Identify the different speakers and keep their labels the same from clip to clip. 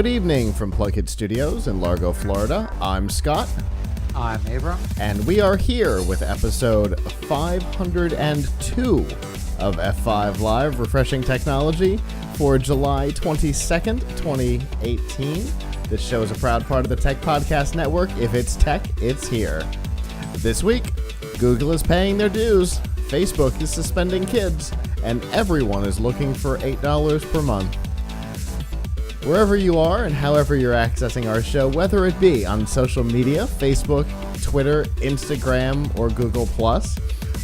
Speaker 1: Good evening from PLUGHITZ Studios in Largo, Florida. I'm Scott.
Speaker 2: I'm Abram.
Speaker 1: And we are here with episode 502 of F5 Live, Refreshing Technology, for July 22nd, 2018. This show is a proud part of the Tech Podcast Network. If it's tech, it's here. This week, Google is paying their dues, Facebook is suspending kids, and everyone is looking for $8 per month. Wherever you are and however you're accessing our show, whether it be on social media, Facebook, Twitter, Instagram, or Google+,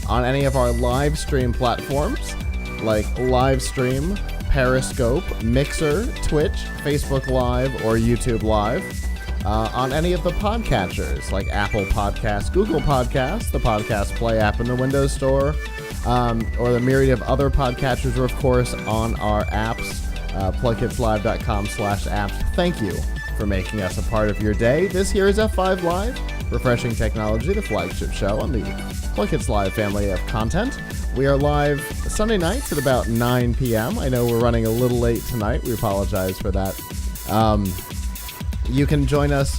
Speaker 1: on any of our live stream platforms like Livestream, Periscope, Mixer, Twitch, Facebook Live, or YouTube Live, on any of the podcatchers like Apple Podcasts, Google Podcasts, the Podcast Play app in the Windows Store, or the myriad of other podcatchers, or of course on our apps. PLUGHITZLive.com/apps. Thank you for making us a part of your day. This here is F5 Live, Refreshing Technology, the flagship show on the PLUGHITZ Live family of content. We are live Sunday nights at about 9 p.m. I know we're running a little late tonight. We apologize for that. You can join us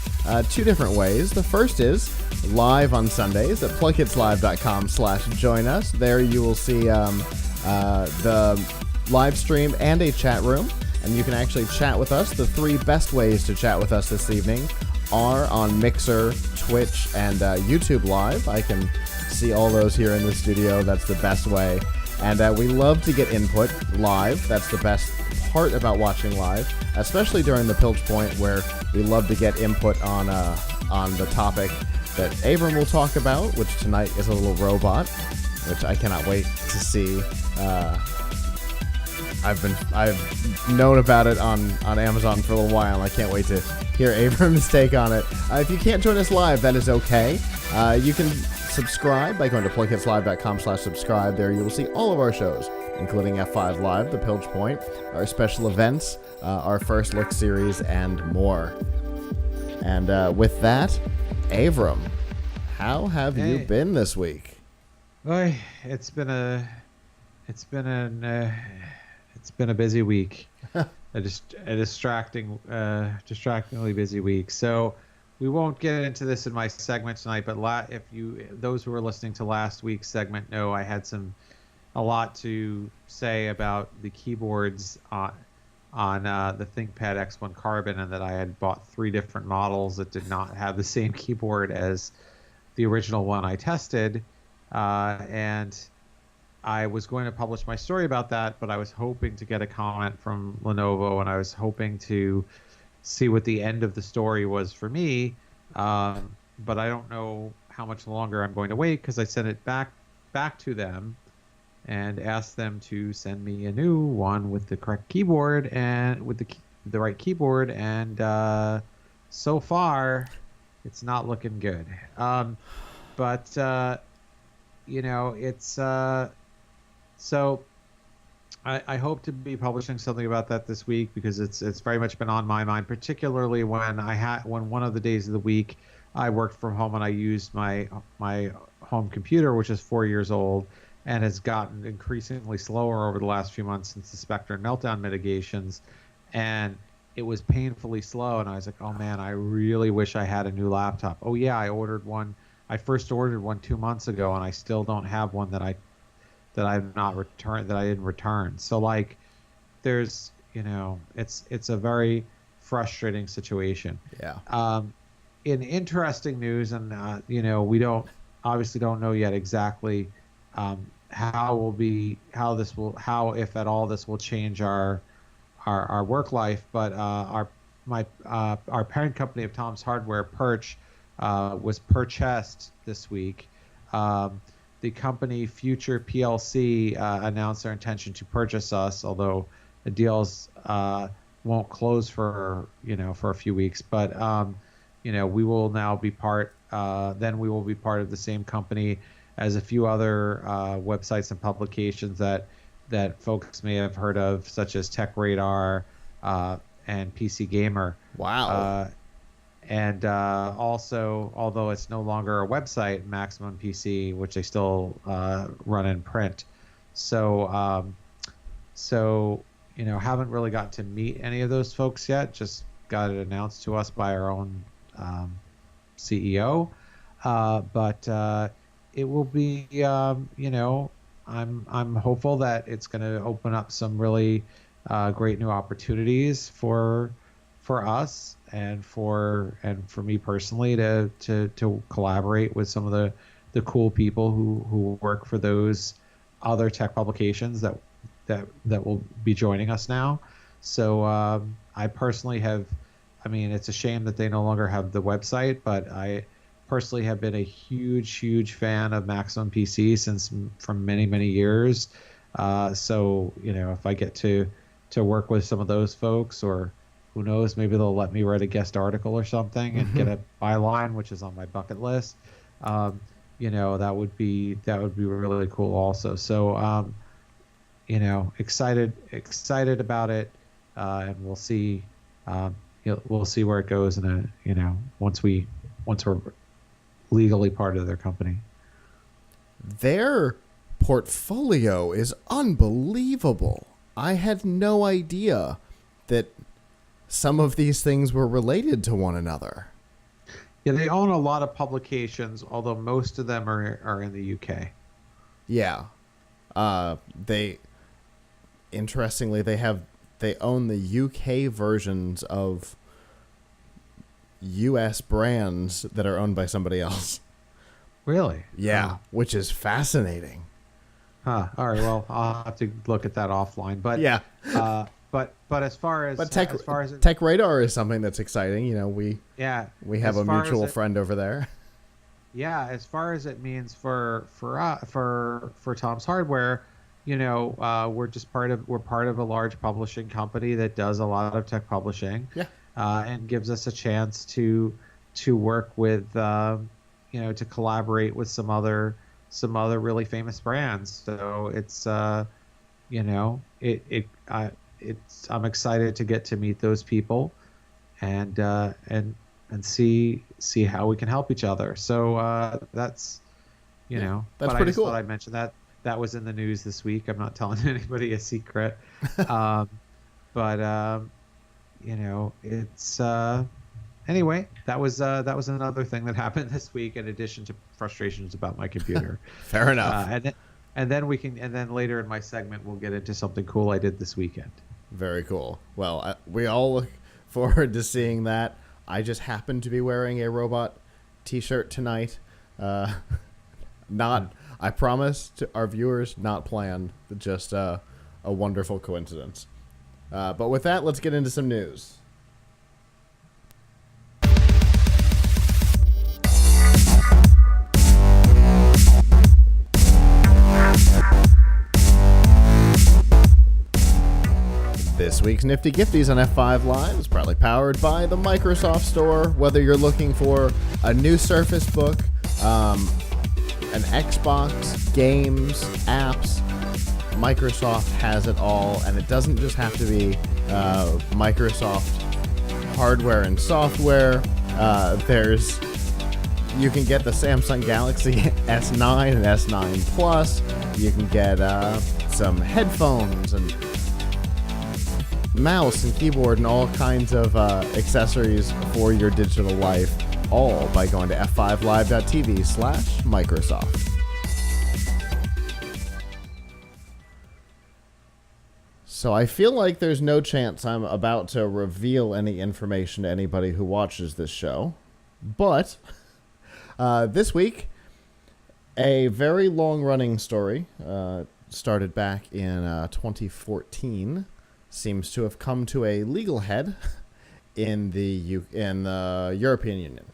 Speaker 1: two different ways. The first is live on Sundays at PLUGHITZLive.com/join us. There you will see the live stream and a chat room, and you can actually chat with us. The three best ways to chat with us this evening are on Mixer, Twitch, and YouTube Live. I can see all those here in the studio. That's the best way. And we love to get input live. That's the best part about watching live, especially during the Pilch Point, where we love to get input on the topic that Abram will talk about, which tonight is a little robot, which I cannot wait to see. I've known about it on Amazon for a little while, and I can't wait to hear Abram's take on it. If you can't join us live, that is okay. You can subscribe by going to PLUGHITZLive.com/subscribe. There you will see all of our shows, including F5 Live, The Pilch Point, our special events, our First Look series, and more. And with that, Abram, how have you been this week?
Speaker 2: Boy, it's been a busy week. a distractingly busy week. So we won't get into this in my segment tonight, but those who were listening to last week's segment know I had a lot to say about the keyboards on the ThinkPad X1 Carbon, and that I had bought 3 different models that did not have the same keyboard as the original one I tested, and I was going to publish my story about that, but I was hoping to get a comment from Lenovo, and I was hoping to see what the end of the story was for me. But I don't know how much longer I'm going to wait, because I sent it back to them and asked them to send me a new one with the correct keyboard and with the right keyboard. And so far, it's not looking good. But it's. So I hope to be publishing something about that this week, because it's very much been on my mind, particularly when one of the days of the week I worked from home and I used my home computer, which is 4 years old and has gotten increasingly slower over the last few months since the Spectre and Meltdown mitigations, and it was painfully slow, and I was like, oh man, I really wish I had a new laptop. Oh yeah, I ordered one. I first ordered one 2 months ago, and I still don't have one that I didn't return. So like, there's, it's a very frustrating situation.
Speaker 1: Yeah.
Speaker 2: In interesting news, and we obviously don't know yet exactly how if at all this will change our work life, but our parent company of Tom's Hardware, Perch, was purchased this week. The company Future PLC announced their intention to purchase us, although the deals won't close for a few weeks. But we will now be part. Then we will be part of the same company as a few other websites and publications that folks may have heard of, such as Tech Radar and PC Gamer.
Speaker 1: Wow.
Speaker 2: And also, although it's no longer a website, Maximum PC, which they still run in print. So haven't really got to meet any of those folks yet. Just got it announced to us by our own CEO. But it will be, I'm hopeful that it's going to open up some really great new opportunities for us and for me personally to collaborate with some of the cool people who work for those other tech publications that will be joining us now. So I personally have, I mean, it's a shame that they no longer have the website, but I personally have been a huge fan of Maximum PC from many years. So if I get to work with some of those folks, or who knows, maybe they'll let me write a guest article or something and get a byline, which is on my bucket list. That would be really cool also. So excited about it, and we'll see. We'll see where it goes once we're legally part of their company.
Speaker 1: Their portfolio is unbelievable. I had no idea that some of these things were related to one another.
Speaker 2: Yeah, they own a lot of publications, although most of them are in the UK.
Speaker 1: Yeah. Interestingly, they own the UK versions of US brands that are owned by somebody else.
Speaker 2: Really?
Speaker 1: Yeah, which is fascinating.
Speaker 2: Huh. All right. Well, I'll have to look at that offline. But
Speaker 1: yeah.
Speaker 2: But as far as
Speaker 1: Tech Radar is something that's exciting. We have a mutual friend over there.
Speaker 2: Yeah, as far as it means for Tom's Hardware, we're part of a large publishing company that does a lot of tech publishing.
Speaker 1: Yeah.
Speaker 2: And gives us a chance to work with to collaborate with some other really famous brands. So it's I'm excited to get to meet those people and see how we can help each other. So that's
Speaker 1: that's
Speaker 2: but
Speaker 1: pretty cool.
Speaker 2: Thought I'd mention that was in the news this week. I'm not telling anybody a secret. But it's anyway, that was another thing that happened this week, in addition to frustrations about my computer.
Speaker 1: Fair enough.
Speaker 2: And then later in my segment, we'll get into something cool I did this weekend. Very
Speaker 1: cool. Well, we all look forward to seeing that. I just happen to be wearing a robot t-shirt tonight. I promise to our viewers, not planned, just a wonderful coincidence. But with that, let's get into some news. This week's Nifty Gifties on F5 Live is proudly powered by the Microsoft Store. Whether you're looking for a new Surface Book, an Xbox, games, apps, Microsoft has it all, and it doesn't just have to be Microsoft hardware and software. You can get the Samsung Galaxy S9 and S9 Plus. You can get some headphones and mouse and keyboard and all kinds of accessories for your digital life, all by going to f5live.tv/Microsoft. So I feel like there's no chance I'm about to reveal any information to anybody who watches this show. But this week, a very long-running story started back in 2014 seems to have come to a legal head in the European Union.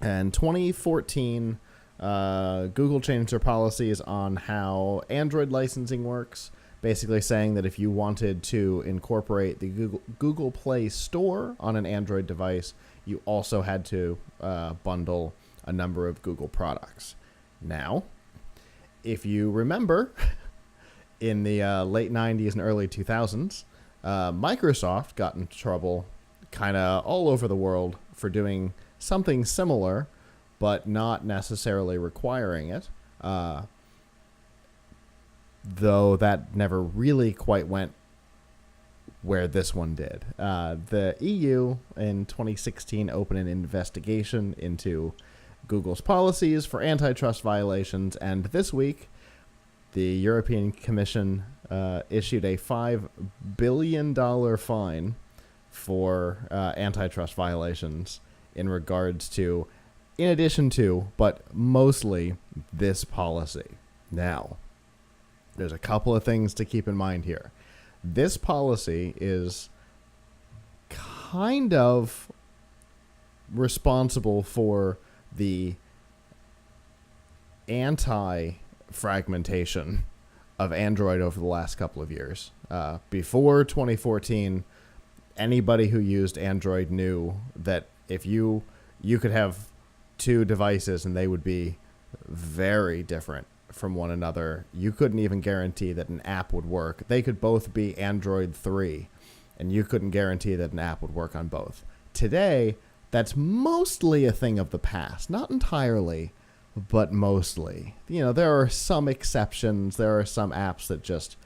Speaker 1: In 2014, Google changed their policies on how Android licensing works, basically saying that if you wanted to incorporate the Google Play Store on an Android device, you also had to bundle a number of Google products. Now, if you remember, in the late 90s and early 2000s, Microsoft got in trouble kind of all over the world for doing something similar, but not necessarily requiring it. Though that never really quite went where this one did. The EU in 2016 opened an investigation into Google's policies for antitrust violations, and this week the European Commission issued a $5 billion fine for antitrust violations in regards to, in addition to, but mostly this policy. Now, there's a couple of things to keep in mind here. This policy is kind of responsible for the anti-fragmentation of Android over the last couple of years. Before 2014, anybody who used Android knew that if you could have two devices and they would be very different from one another. You couldn't even guarantee that an app would work. They could both be Android 3, and you couldn't guarantee that an app would work on both. Today, that's mostly a thing of the past. Not entirely, but mostly. You know, there are some exceptions. There are some apps that just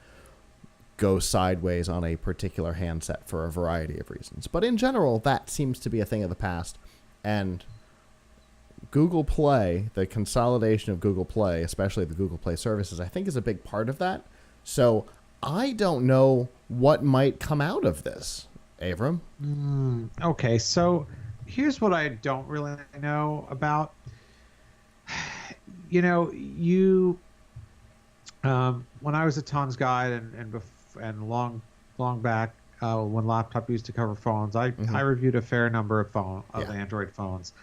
Speaker 1: go sideways on a particular handset for a variety of reasons. But in general, that seems to be a thing of the past. And Google Play, the consolidation of Google Play, especially the Google Play services, I think is a big part of that. So I don't know what might come out of this, Avram.
Speaker 2: Okay, so here's what I don't really know about. You know, when I was a Tom's Guide and long back, when laptop used to cover phones, I reviewed a fair number of Android phones.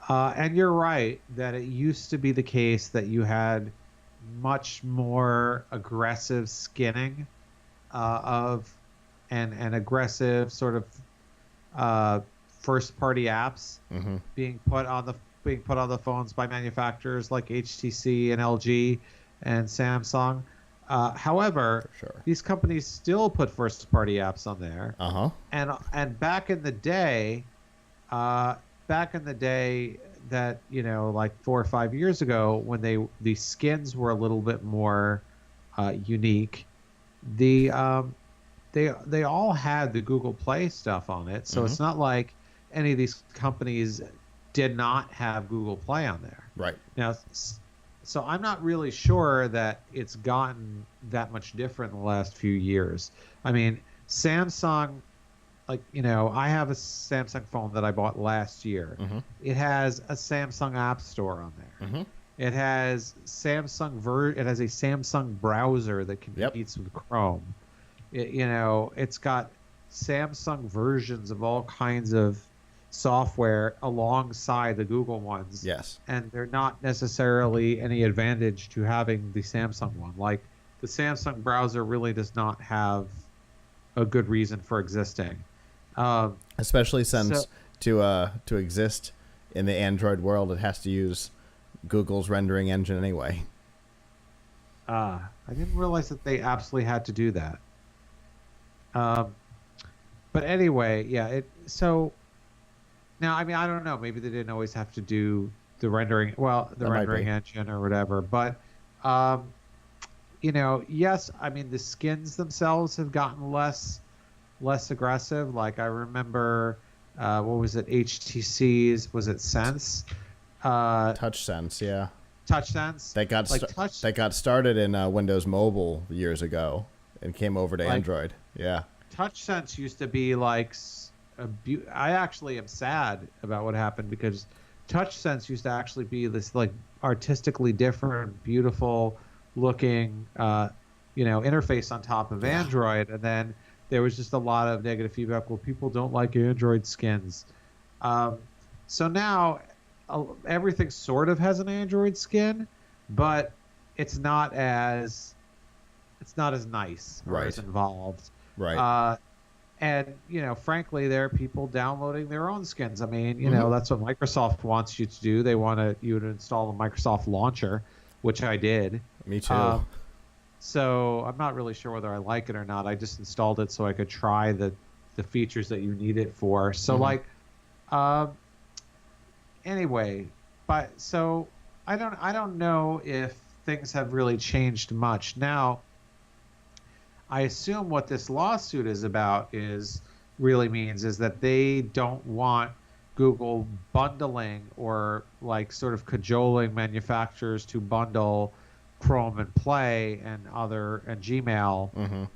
Speaker 2: And you're right that it used to be the case that you had much more aggressive skinning and aggressive sort of first-party apps being put on the phones by manufacturers like HTC and LG and Samsung. However, these companies still put first-party apps on there. And back in the day. That, you know, like 4 or 5 years ago, when the skins were a little bit more unique, they all had the Google Play stuff on it. So it's not like any of these companies did not have Google Play on there.
Speaker 1: Right.
Speaker 2: Now, so I'm not really sure that it's gotten that much different in the last few years. I mean, Samsung, like, you know, I have a Samsung phone that I bought last year. It has a Samsung App Store on there. It has a Samsung browser that competes with Chrome. It's got Samsung versions of all kinds of software alongside the Google ones.
Speaker 1: Yes. And
Speaker 2: they're not necessarily any advantage to having the Samsung one. Like, the Samsung browser really does not have a good reason for existing.
Speaker 1: Especially since to exist in the Android world, it has to use Google's rendering engine anyway.
Speaker 2: I didn't realize that they absolutely had to do that. But anyway, yeah. So now, I mean, I don't know. Maybe they didn't always have to do the rendering. Well, the rendering engine or whatever. But you know, yes. I mean, the skins themselves have gotten less aggressive. Like, I remember, what was it? HTC's, was it Sense?
Speaker 1: TouchSense, yeah.
Speaker 2: TouchSense.
Speaker 1: That got started in Windows Mobile years ago and came over to Android. Yeah.
Speaker 2: TouchSense used to be like I actually am sad about what happened, because TouchSense used to actually be this like artistically different, beautiful looking, interface on top of Android, and then there was just a lot of negative feedback. Well, people don't like Android skins. So now everything sort of has an Android skin, but it's not as nice or as involved.
Speaker 1: Right.
Speaker 2: And, you know, frankly, there are people downloading their own skins. I mean, you know, that's what Microsoft wants you to do. They want you to install the Microsoft launcher, which I did.
Speaker 1: Me too.
Speaker 2: So I'm not really sure whether I like it or not. I just installed it so I could try the features that you need it for. So anyway, so I don't know if things have really changed much. Now, I assume what this lawsuit is about is really means is that they don't want Google bundling or like sort of cajoling manufacturers to bundle Chrome and Play and Gmail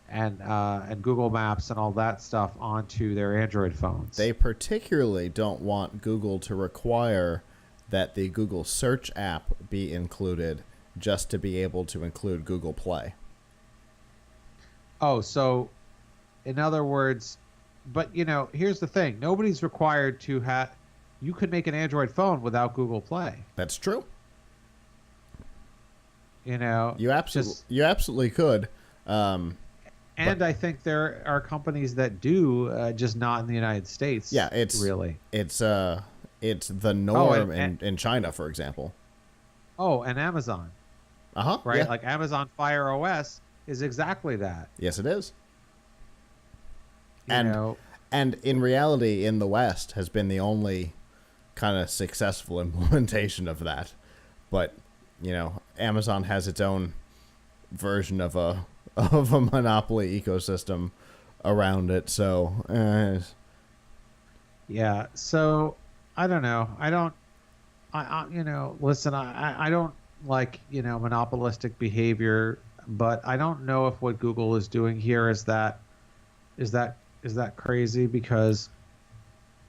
Speaker 2: and Google Maps and all that stuff onto their Android phones.
Speaker 1: They particularly don't want Google to require that the Google Search app be included just to be able to include Google Play.
Speaker 2: Oh, so in other words, but here's the thing. Nobody's required to have, you could make an Android phone without Google Play.
Speaker 1: That's true.
Speaker 2: You
Speaker 1: absolutely could.
Speaker 2: And I think there are companies that do, just not in the United States.
Speaker 1: Yeah, it's the norm in China, for example.
Speaker 2: Oh, and Amazon. Right?
Speaker 1: Yeah.
Speaker 2: Like Amazon Fire OS is exactly that.
Speaker 1: Yes, it is.
Speaker 2: And
Speaker 1: in reality, in the West, has been the only kind of successful implementation of that. But Amazon has its own version of a monopoly ecosystem around it. So
Speaker 2: yeah. So I don't know. Listen, I don't like monopolistic behavior, but I don't know if what Google is doing here is that crazy, because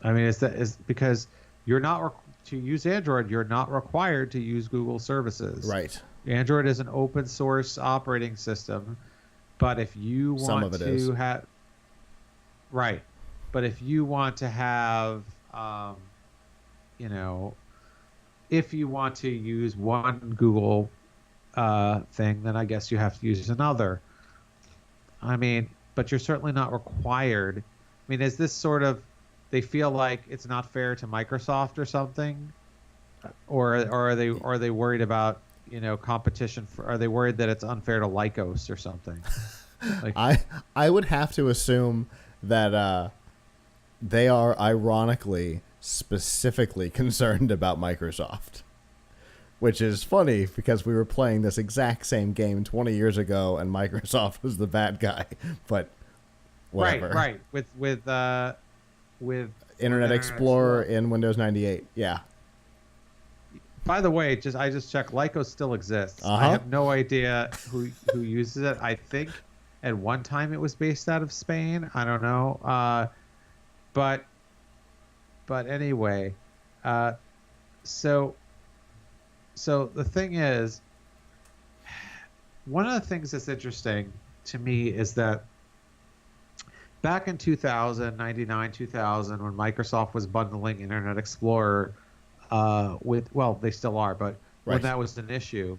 Speaker 2: is because you're not to use Android, you're not required to use Google services.
Speaker 1: Right.
Speaker 2: Android is an open source operating system, but if you want to have right, but if you want to have if you want to use one Google thing, then I guess you have to use another. But you're certainly not required. Is this sort of, they feel like it's not fair to Microsoft or something, or are they worried about competition? Are they worried that it's unfair to Lycos or something?
Speaker 1: I would have to assume that they are ironically specifically concerned about Microsoft, which is funny because we were playing this exact same game 20 years ago and Microsoft was the bad guy. But whatever.
Speaker 2: Right. With
Speaker 1: Internet Explorer in Windows 98. Yeah.
Speaker 2: By the way, I just checked. Lycos still exists. I have no idea who uses it. I think at one time it was based out of Spain. I don't know. But anyway, so the thing is, one of the things that's interesting to me is that back in 2000, 99, 2000, when Microsoft was bundling Internet Explorer they still are, but when that was an issue,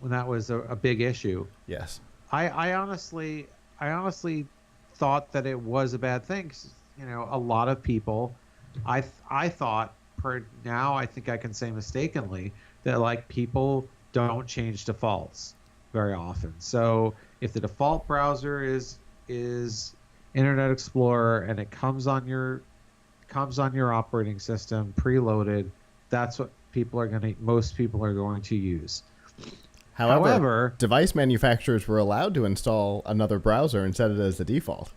Speaker 2: when that was a big issue.
Speaker 1: Yes.
Speaker 2: I honestly thought that it was a bad thing. A lot of people, I thought, now I think I can say mistakenly, that people don't change defaults very often. So if the default browser is Internet Explorer and it comes on your operating system preloaded, that's what most people are going to use.
Speaker 1: However, device manufacturers were allowed to install another browser and set it as the default.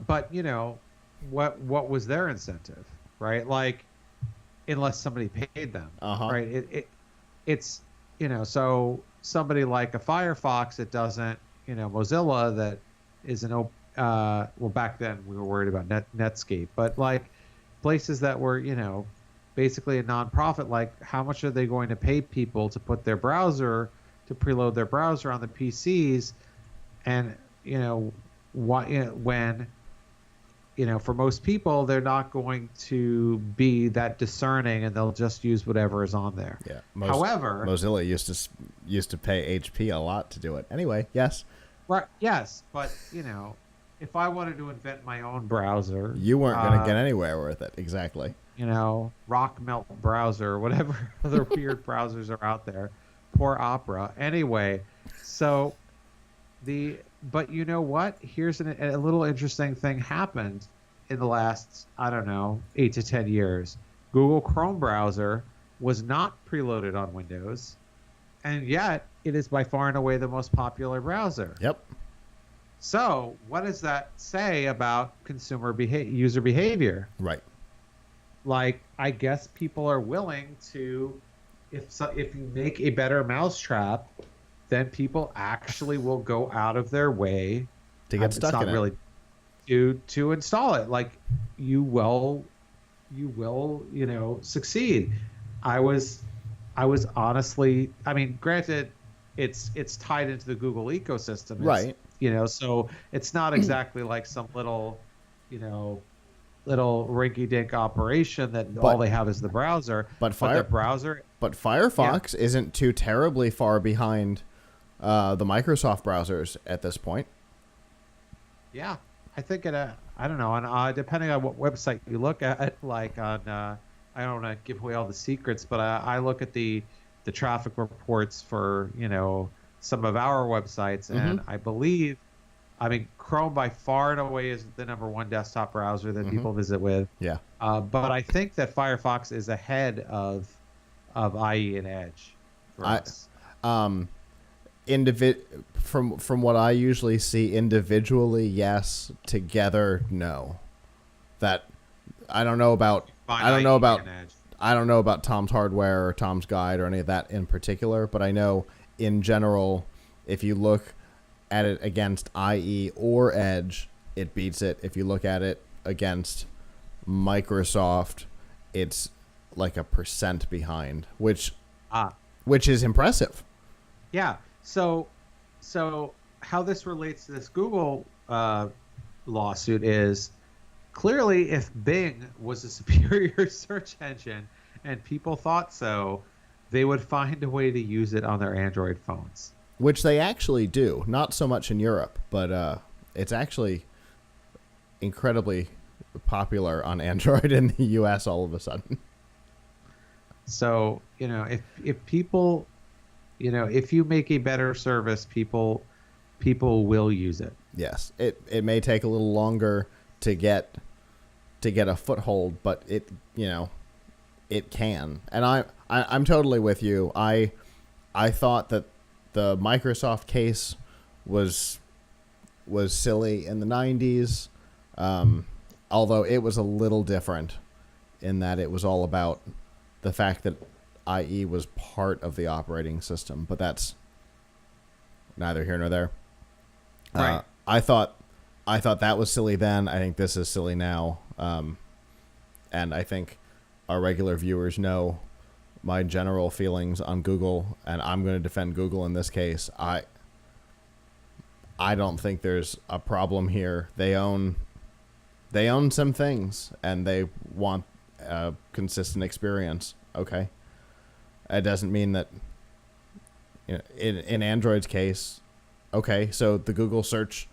Speaker 2: But what was their incentive, right? Unless somebody paid them, right? It's so somebody like a Firefox that doesn't, Mozilla that is an open. Well, back then we were worried about Netscape, but places that were basically a nonprofit, how much are they going to pay people to put their browser, to preload their browser on the PCs, and when for most people they're not going to be that discerning and they'll just use whatever is on there.
Speaker 1: Yeah.
Speaker 2: However,
Speaker 1: Mozilla used to pay HP a lot to do it. Anyway, yes.
Speaker 2: Right. Yes, but if I wanted to invent my own browser,
Speaker 1: you weren't going to get anywhere with it. Exactly.
Speaker 2: Rock Melt browser, or whatever other weird browsers are out there. Poor Opera. Anyway, but you know what? Here's a little interesting thing happened in the last, 8 to 10 years. Google Chrome browser was not preloaded on Windows. and yet it is by far and away the most popular browser.
Speaker 1: Yep.
Speaker 2: So what does that say about user behavior?
Speaker 1: Right.
Speaker 2: Like, I guess people are willing to, if you make a better mousetrap, then people actually will go out of their way
Speaker 1: To get stuck in it.
Speaker 2: To install it. Like, you will succeed. I was honestly, I mean, granted, it's tied into the Google ecosystem.
Speaker 1: Right.
Speaker 2: So it's not exactly like some little rinky-dink operation that all they have is the browser. But the browser.
Speaker 1: But Firefox isn't too terribly far behind the Microsoft browsers at this point.
Speaker 2: Yeah, I think I don't know, and depending on what website you look at, like on, I don't want to give away all the secrets, but I look at the traffic reports for some of our websites, and I believe, I mean, Chrome by far and away is the number one desktop browser that people visit with.
Speaker 1: Yeah.
Speaker 2: But I think that Firefox is ahead of IE and Edge for us.
Speaker 1: From what I usually see, individually, yes. Together, no. That I don't know about. I don't know about Tom's Hardware or Tom's Guide or any of that in particular, but I know in general, if you look at it against IE or Edge, it beats it. If you look at it against Microsoft, it's like 1% behind, which is impressive.
Speaker 2: Yeah. So how this relates to this Google lawsuit is, clearly if Bing was a superior search engine and people thought so, they would find a way to use it on their Android phones.
Speaker 1: Which they actually do. Not so much in Europe, but it's actually incredibly popular on Android in the US all of a sudden.
Speaker 2: So, if people, if you make a better service, people will use it.
Speaker 1: Yes. It may take a little longer to get a foothold, but it can. And I'm totally with you. I thought that the Microsoft case was silly in the 90s, although it was a little different in that it was all about the fact that IE was part of the operating system, but that's neither here nor there.
Speaker 2: Right.
Speaker 1: I thought that was silly then. I think this is silly now, and I think our regular viewers know my general feelings on Google, and I'm going to defend Google in this case. I don't think there's a problem here. They own some things, and they want a consistent experience. Okay, it doesn't mean that in Android's case. Okay, so the Google search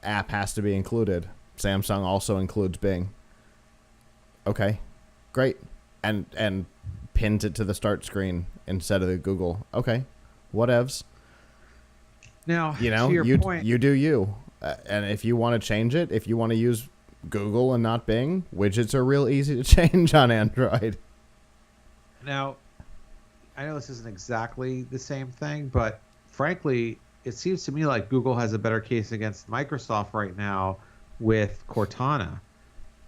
Speaker 1: app has to be included. Samsung also includes Bing. Okay, great, and pins it to the start screen instead of the Google. Okay, whatevs.
Speaker 2: Now, to your point,
Speaker 1: you do you. And if you want to change it, if you want to use Google and not Bing, widgets are real easy to change on Android.
Speaker 2: Now, I know this isn't exactly the same thing, but frankly, it seems to me like Google has a better case against Microsoft right now with Cortana,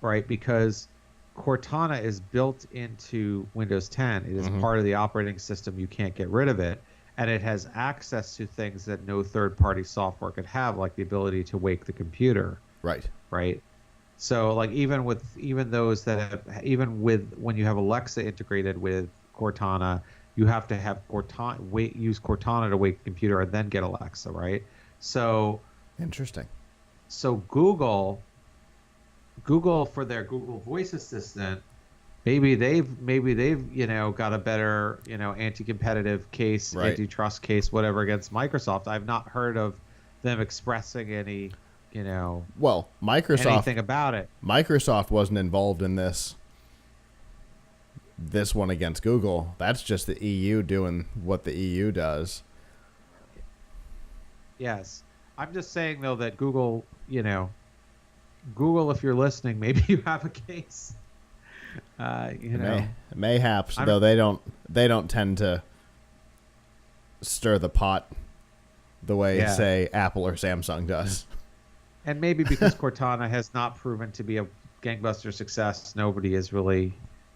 Speaker 2: right? Because Cortana is built into Windows 10. It is part of the operating system. You can't get rid of it. And it has access to things that no third-party software could have, like the ability to wake the computer.
Speaker 1: Right.
Speaker 2: Right. So, like, even when you have Alexa integrated with Cortana, you have to have use Cortana to wake the computer and then get Alexa, right? So
Speaker 1: interesting.
Speaker 2: So Google for their Google Voice Assistant, maybe they've got a better anti-competitive case,
Speaker 1: right,
Speaker 2: antitrust case, whatever, against Microsoft. I've not heard of them expressing any anything about it.
Speaker 1: Microsoft wasn't involved in this one against Google. That's just the EU doing what the EU does.
Speaker 2: Yes. I'm just saying, though, that Google, if you're listening, maybe you have a case.
Speaker 1: Mayhaps, though they don't tend to stir the pot the way,
Speaker 2: Yeah.
Speaker 1: say, Apple or Samsung does.
Speaker 2: And maybe because Cortana has not proven to be a gangbuster success, nobody is really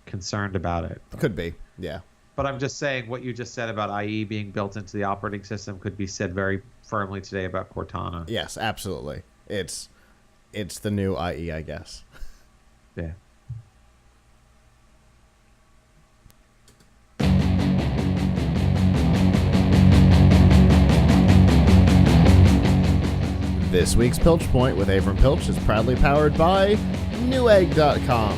Speaker 2: concerned about it.
Speaker 1: Could be, yeah.
Speaker 2: But I'm just saying what you just said about IE being built into the operating system could be said very firmly today about Cortana.
Speaker 1: Yes, absolutely. It's the new IE, I guess.
Speaker 2: Yeah.
Speaker 1: This week's Pilch Point with Avram Pilch is proudly powered by Newegg.com.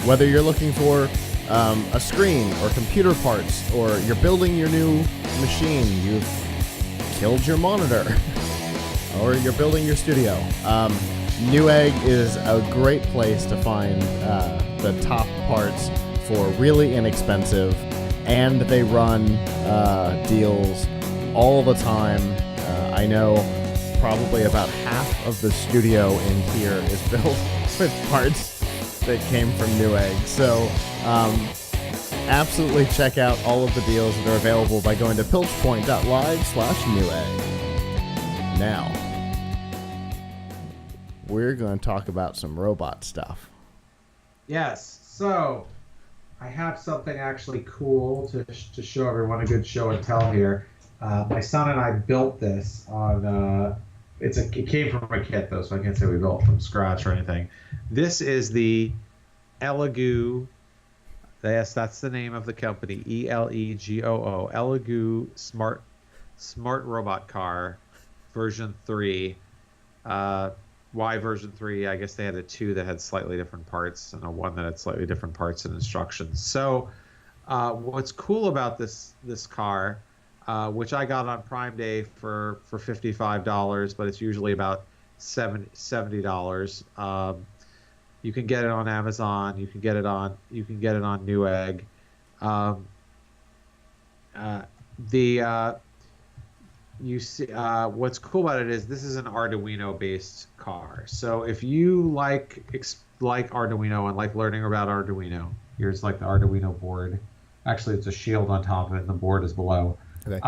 Speaker 1: Whether you're looking for a screen or computer parts, or you're building your new machine, you've killed your monitor, or you're building your studio, Newegg is a great place to find the top parts for really inexpensive, and they run deals all the time. I know probably about half of the studio in here is built with parts that came from Newegg. So absolutely check out all of the deals that are available by going to pilchpoint.live/Newegg. Now, we're going to talk about some robot stuff.
Speaker 2: Yes. So I have something actually cool to show everyone, a good show and tell here. My son and I built this on. It came from a kit though, so I can't say we built it from scratch or anything. This is the Elegoo. Yes, that's the name of the company. ELEGOO. Elegoo Smart Robot Car, version 3. Why version 3? I guess they had a 2 that had slightly different parts and a 1 that had slightly different parts and instructions. So, what's cool about this car? Which I got on Prime Day for $55, but it's usually about $70. You can get it on Amazon. You can get it on Newegg. You see, what's cool about it is this is an Arduino based car. So if you like Arduino and like learning about Arduino, here's like the Arduino board. Actually, it's a shield on top of it, and the board is below.
Speaker 1: Okay.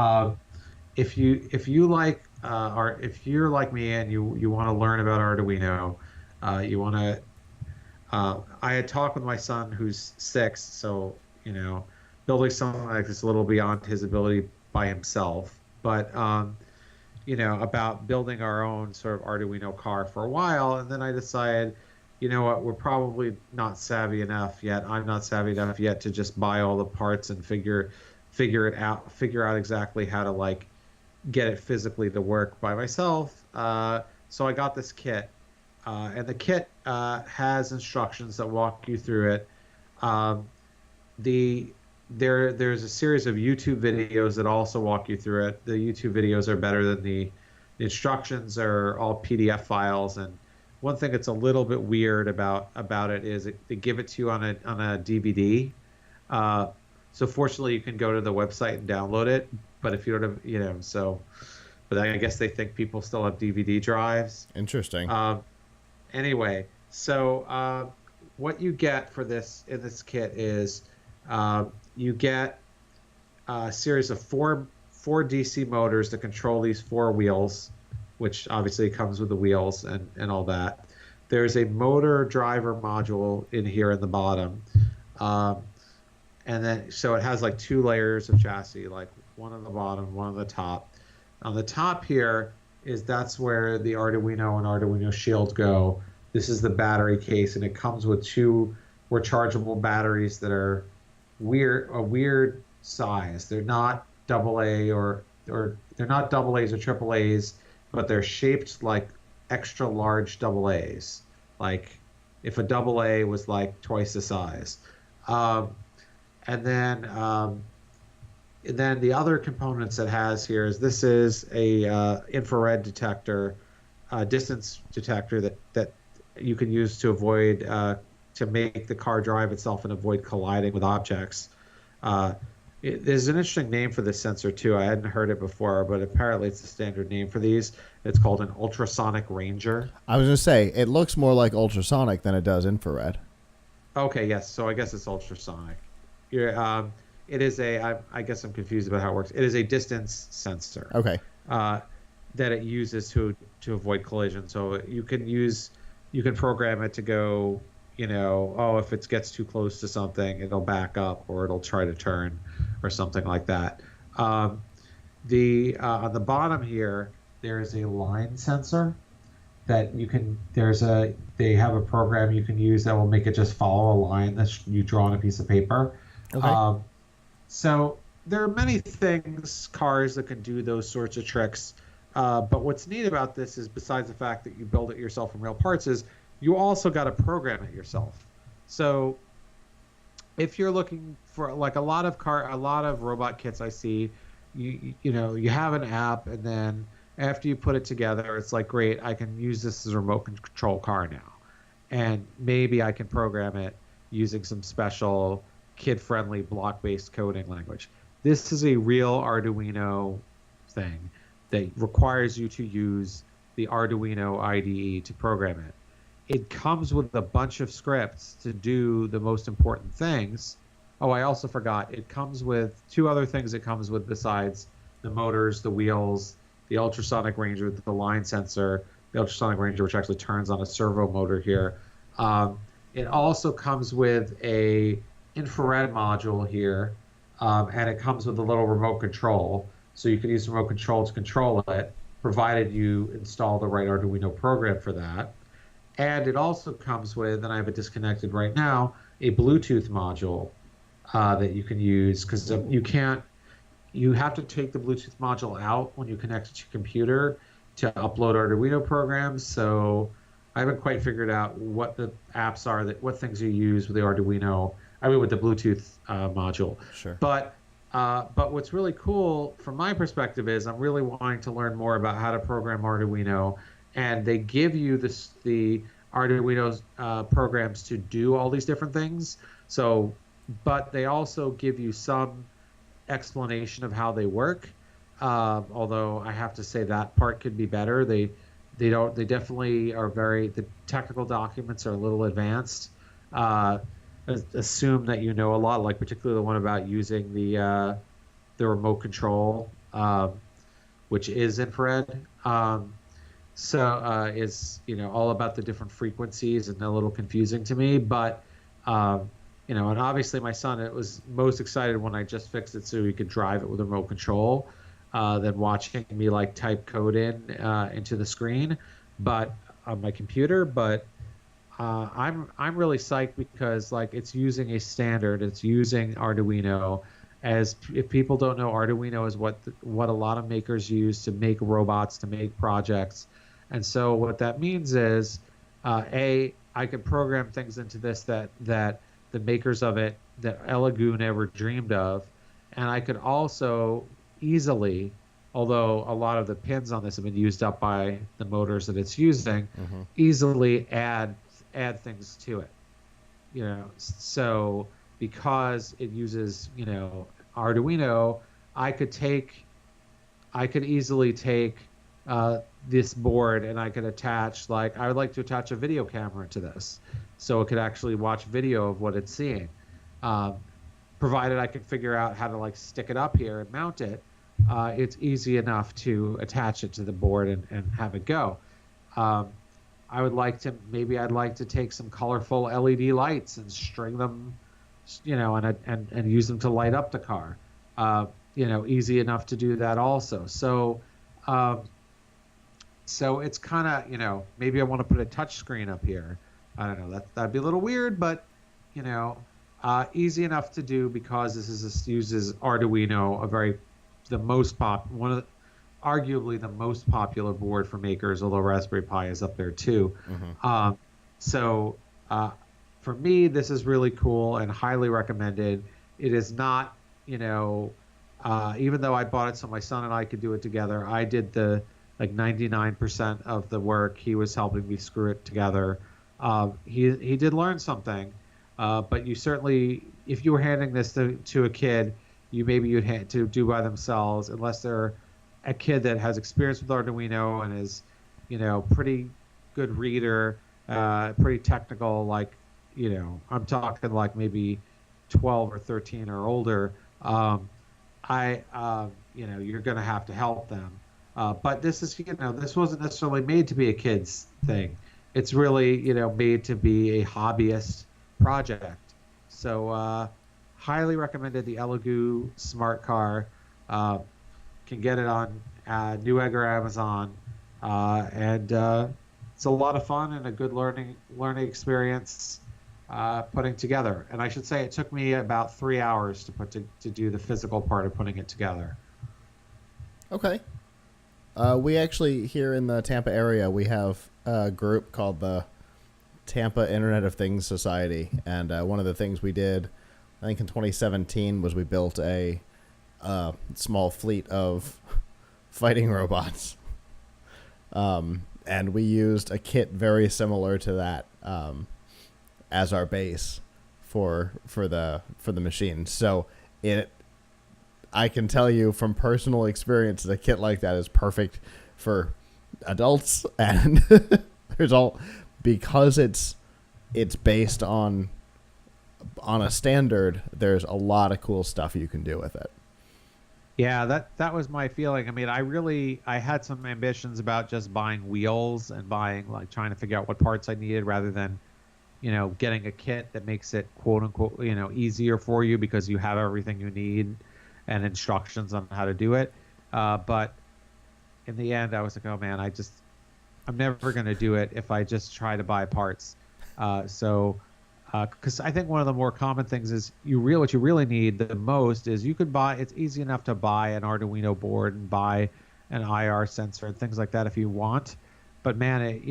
Speaker 2: If you like if you're like me and you want to learn about Arduino, you want to. I had talked with my son who's 6, so building something like this a little beyond his ability by himself, but about building our own sort of Arduino car for a while, and then I decided, you know what, we're probably not savvy enough yet. I'm not savvy enough yet to just buy all the parts and figure out exactly how to get it physically to work by myself. So I got this kit, and the kit has instructions that walk you through it. There's a series of YouTube videos that also walk you through it. The YouTube videos are better than the instructions are all PDF files. And one thing that's a little bit weird about it is they give it to you on a DVD. So fortunately, you can go to the website and download it. But if you don't have, but I guess they think people still have DVD drives.
Speaker 1: Interesting.
Speaker 2: Anyway, so what you get for this in this kit is you get a series of four DC motors to control these 4 wheels, which obviously comes with the wheels and all that. There's a motor driver module in here in the bottom. And then, so it has 2 layers of chassis, one on the bottom, one on the top. On the top here that's where the Arduino and Arduino Shield go. This is the battery case, and it comes with 2 rechargeable batteries that are a weird size. They're not AA or they're not AA's or AAA's, but they're shaped like extra large AA's. Like if a AA was twice the size. And then the other components it has here is this is a infrared detector, distance detector that you can use to avoid to make the car drive itself and avoid colliding with objects. There's an interesting name for this sensor too. I hadn't heard it before, but apparently it's the standard name for these. It's called an ultrasonic ranger.
Speaker 1: I was going to say, it looks more like ultrasonic than it does infrared.
Speaker 2: Okay, yes. So I guess it's ultrasonic. it is I guess I'm confused about how it works. It is a distance sensor
Speaker 1: Okay.
Speaker 2: uh, that it uses to avoid collision. So you can program it to go, oh, if it gets too close to something, it'll back up or it'll try to turn or something like that. Um, the On the bottom here, there is a line sensor that you can. They have a program you can use that will make it just follow a line that you draw on a piece of paper.
Speaker 1: Okay.
Speaker 2: Um, so there are many things, cars that can do those sorts of tricks. But what's neat about this is, besides the fact that you build it yourself from real parts, is you also got to program it yourself. So if you're looking for like a lot of robot kits I see, you have an app, and then after you put it together, it's like, great, I can use this as a remote control car now, and maybe I can program it using some special kid-friendly block-based coding language. This is a real Arduino thing that requires you to use the Arduino IDE to program it. It comes with a bunch of scripts to do the most important things. Oh, I also forgot. It comes with two other things it comes with besides the motors, the wheels, the ultrasonic ranger, the line sensor, the ultrasonic ranger, which actually turns on a servo motor here. It also comes with a infrared module here, and it comes with a little remote control. So you can use the remote control to control it, provided you install the right Arduino program for that. And it also comes with, and I have it disconnected right now, a Bluetooth module that you can use, because you have to take the Bluetooth module out when you connect it to your computer to upload Arduino programs. So I haven't quite figured out what the apps are, what things you use with the Arduino, with the Bluetooth module.
Speaker 1: Sure.
Speaker 2: But what's really cool from my perspective is I'm really wanting to learn more about how to program Arduino, and they give you the Arduino programs to do all these different things. So, but they also give you some explanation of how they work. Although I have to say that part could be better. They definitely are the technical documents are a little advanced. Assume that you know a lot, like particularly the one about using the remote control, which is infrared. Is all about the different frequencies and a little confusing to me. But and obviously my son, it was most excited when I just fixed it so he could drive it with a remote control, than watching me like type code into the screen, but on my computer. But I'm really psyched because like it's using a standard. It's using Arduino. As if people don't know, Arduino is what a lot of makers use to make robots, to make projects. And so what that means is, I can program things into this that the makers of it, that Elegoo never dreamed of. And I could also easily, although a lot of the pins on this have been used up by the motors that it's using, easily add things to it. So because it uses, Arduino, I could easily take this board, and I could attach, like, I would like to attach a video camera to this, so it could actually watch video of what it's seeing. Provided I can figure out how to like stick it up here and mount it, it's easy enough to attach it to the board and have it go. I'd like to take some colorful LED lights and string them, and use them to light up the car. Easy enough to do that also. So it's kind of, maybe I want to put a touch screen up here. I don't know, that'd be a little weird, but easy enough to do because this uses Arduino, arguably the most popular board for makers, although Raspberry Pi is up there too. For me, this is really cool and highly recommended. It is not, even though I bought it so my son and I could do it together, I did the 99% of the work. He was helping me screw it together. He did learn something, but you certainly, if you were handing this to a kid, you'd hand to do by themselves, unless they're a kid that has experience with Arduino and is, pretty good reader, pretty technical, I'm talking like maybe 12 or 13 or older. um, you're going to have to help them. But this wasn't necessarily made to be a kid's thing. It's really, made to be a hobbyist project. So, highly recommended the Elegoo smart car. Can get it on Newegg or Amazon, and it's a lot of fun and a good learning experience putting together. And I should say it took me about 3 hours to do the physical part of putting it together.
Speaker 1: Okay. We actually, here in the Tampa area, we have a group called the Tampa Internet of Things Society. And one of the things we did, I think in 2017, was we built a small fleet of fighting robots. And we used a kit very similar to that as our base for the machine. So I can tell you from personal experience that a kit like that is perfect for adults, and because it's based on a standard. There's a lot of cool stuff you can do with it.
Speaker 2: Yeah, that was my feeling. I mean, I had some ambitions about just buying wheels and trying to figure out what parts I needed rather than, getting a kit that makes it quote unquote, easier for you because you have everything you need and instructions on how to do it. But in the end, I was like, oh man, I'm never going to do it if I just try to buy parts. Because I think one of the more common things is what you really need the most is it's easy enough to buy an Arduino board and buy an IR sensor and things like that if you want. But man,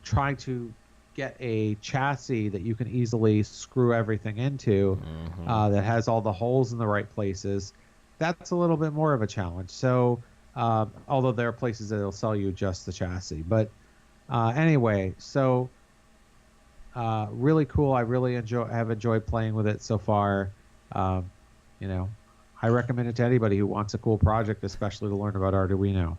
Speaker 2: trying to get a chassis that you can easily screw everything into, that has all the holes in the right places, that's a little bit more of a challenge. So, although there are places that'll sell you just the chassis, but anyway, so. Really cool. I really have enjoyed playing with it so far. I recommend it to anybody who wants a cool project, especially to learn about Arduino.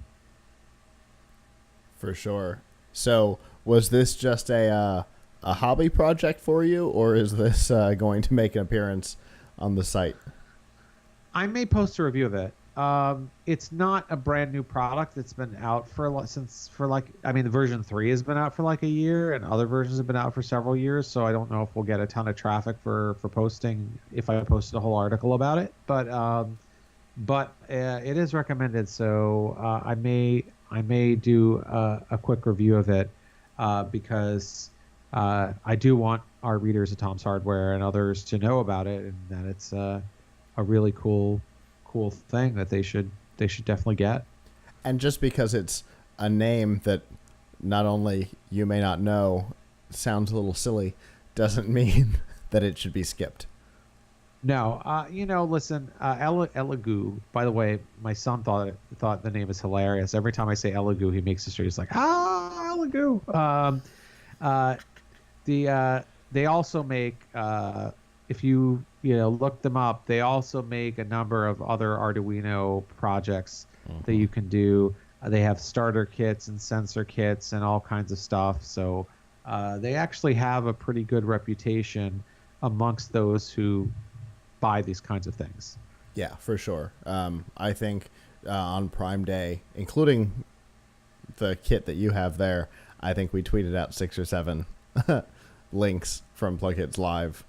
Speaker 1: For sure. So, was this just a hobby project for you, or is this going to make an appearance on the site?
Speaker 2: I may post a review of it. It's not a brand new product. It's been out the version 3 has been out for like a year, and other versions have been out for several years. So I don't know if we'll get a ton of traffic for posting if I posted a whole article about it. But it is recommended. So I may do a quick review of it because I do want our readers of Tom's Hardware and others to know about it, and that it's a really cool thing that they should definitely get.
Speaker 1: And just because it's a name that not only you may not know sounds a little silly doesn't mean that it should be skipped.
Speaker 2: No, listen, Elegoo, by the way, my son thought the name is hilarious. Every time I say Elegoo, he makes a straight. He's like, Elegoo. They also make if you look them up, they also make a number of other Arduino projects that you can do. They have starter kits and sensor kits and all kinds of stuff. So they actually have a pretty good reputation amongst those who buy these kinds of things.
Speaker 1: Yeah, for sure. I think on Prime Day, including the kit that you have there, I think we tweeted out 6 or 7 links from PLUGHITZ Live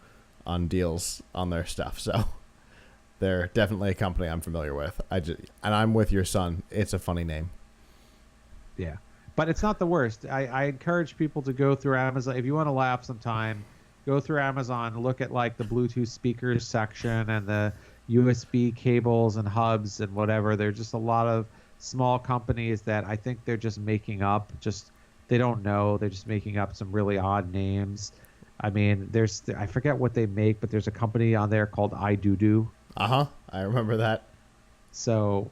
Speaker 1: on deals on their stuff. So they're definitely a company I'm familiar with. And I'm with your son. It's a funny name.
Speaker 2: Yeah, but it's not the worst. I encourage people to go through Amazon. If you want to laugh sometime, go through Amazon, look at like the Bluetooth speakers section and the USB cables and hubs and whatever. There's just a lot of small companies that I think they're just making up. They don't know. They're just making up some really odd names. I mean, I forget what they make, but there's a company on there called iDoodoo.
Speaker 1: I remember that.
Speaker 2: So,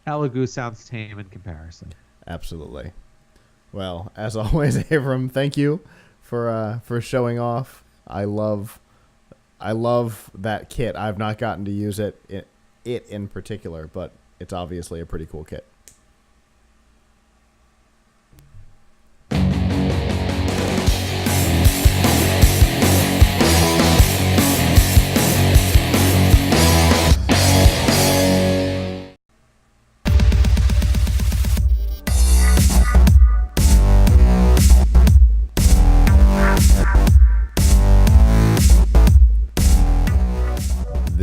Speaker 2: Elegoo sounds tame in comparison.
Speaker 1: Absolutely. Well, as always, Abram, thank you for showing off. I love that kit. I've not gotten to use it in particular, but it's obviously a pretty cool kit.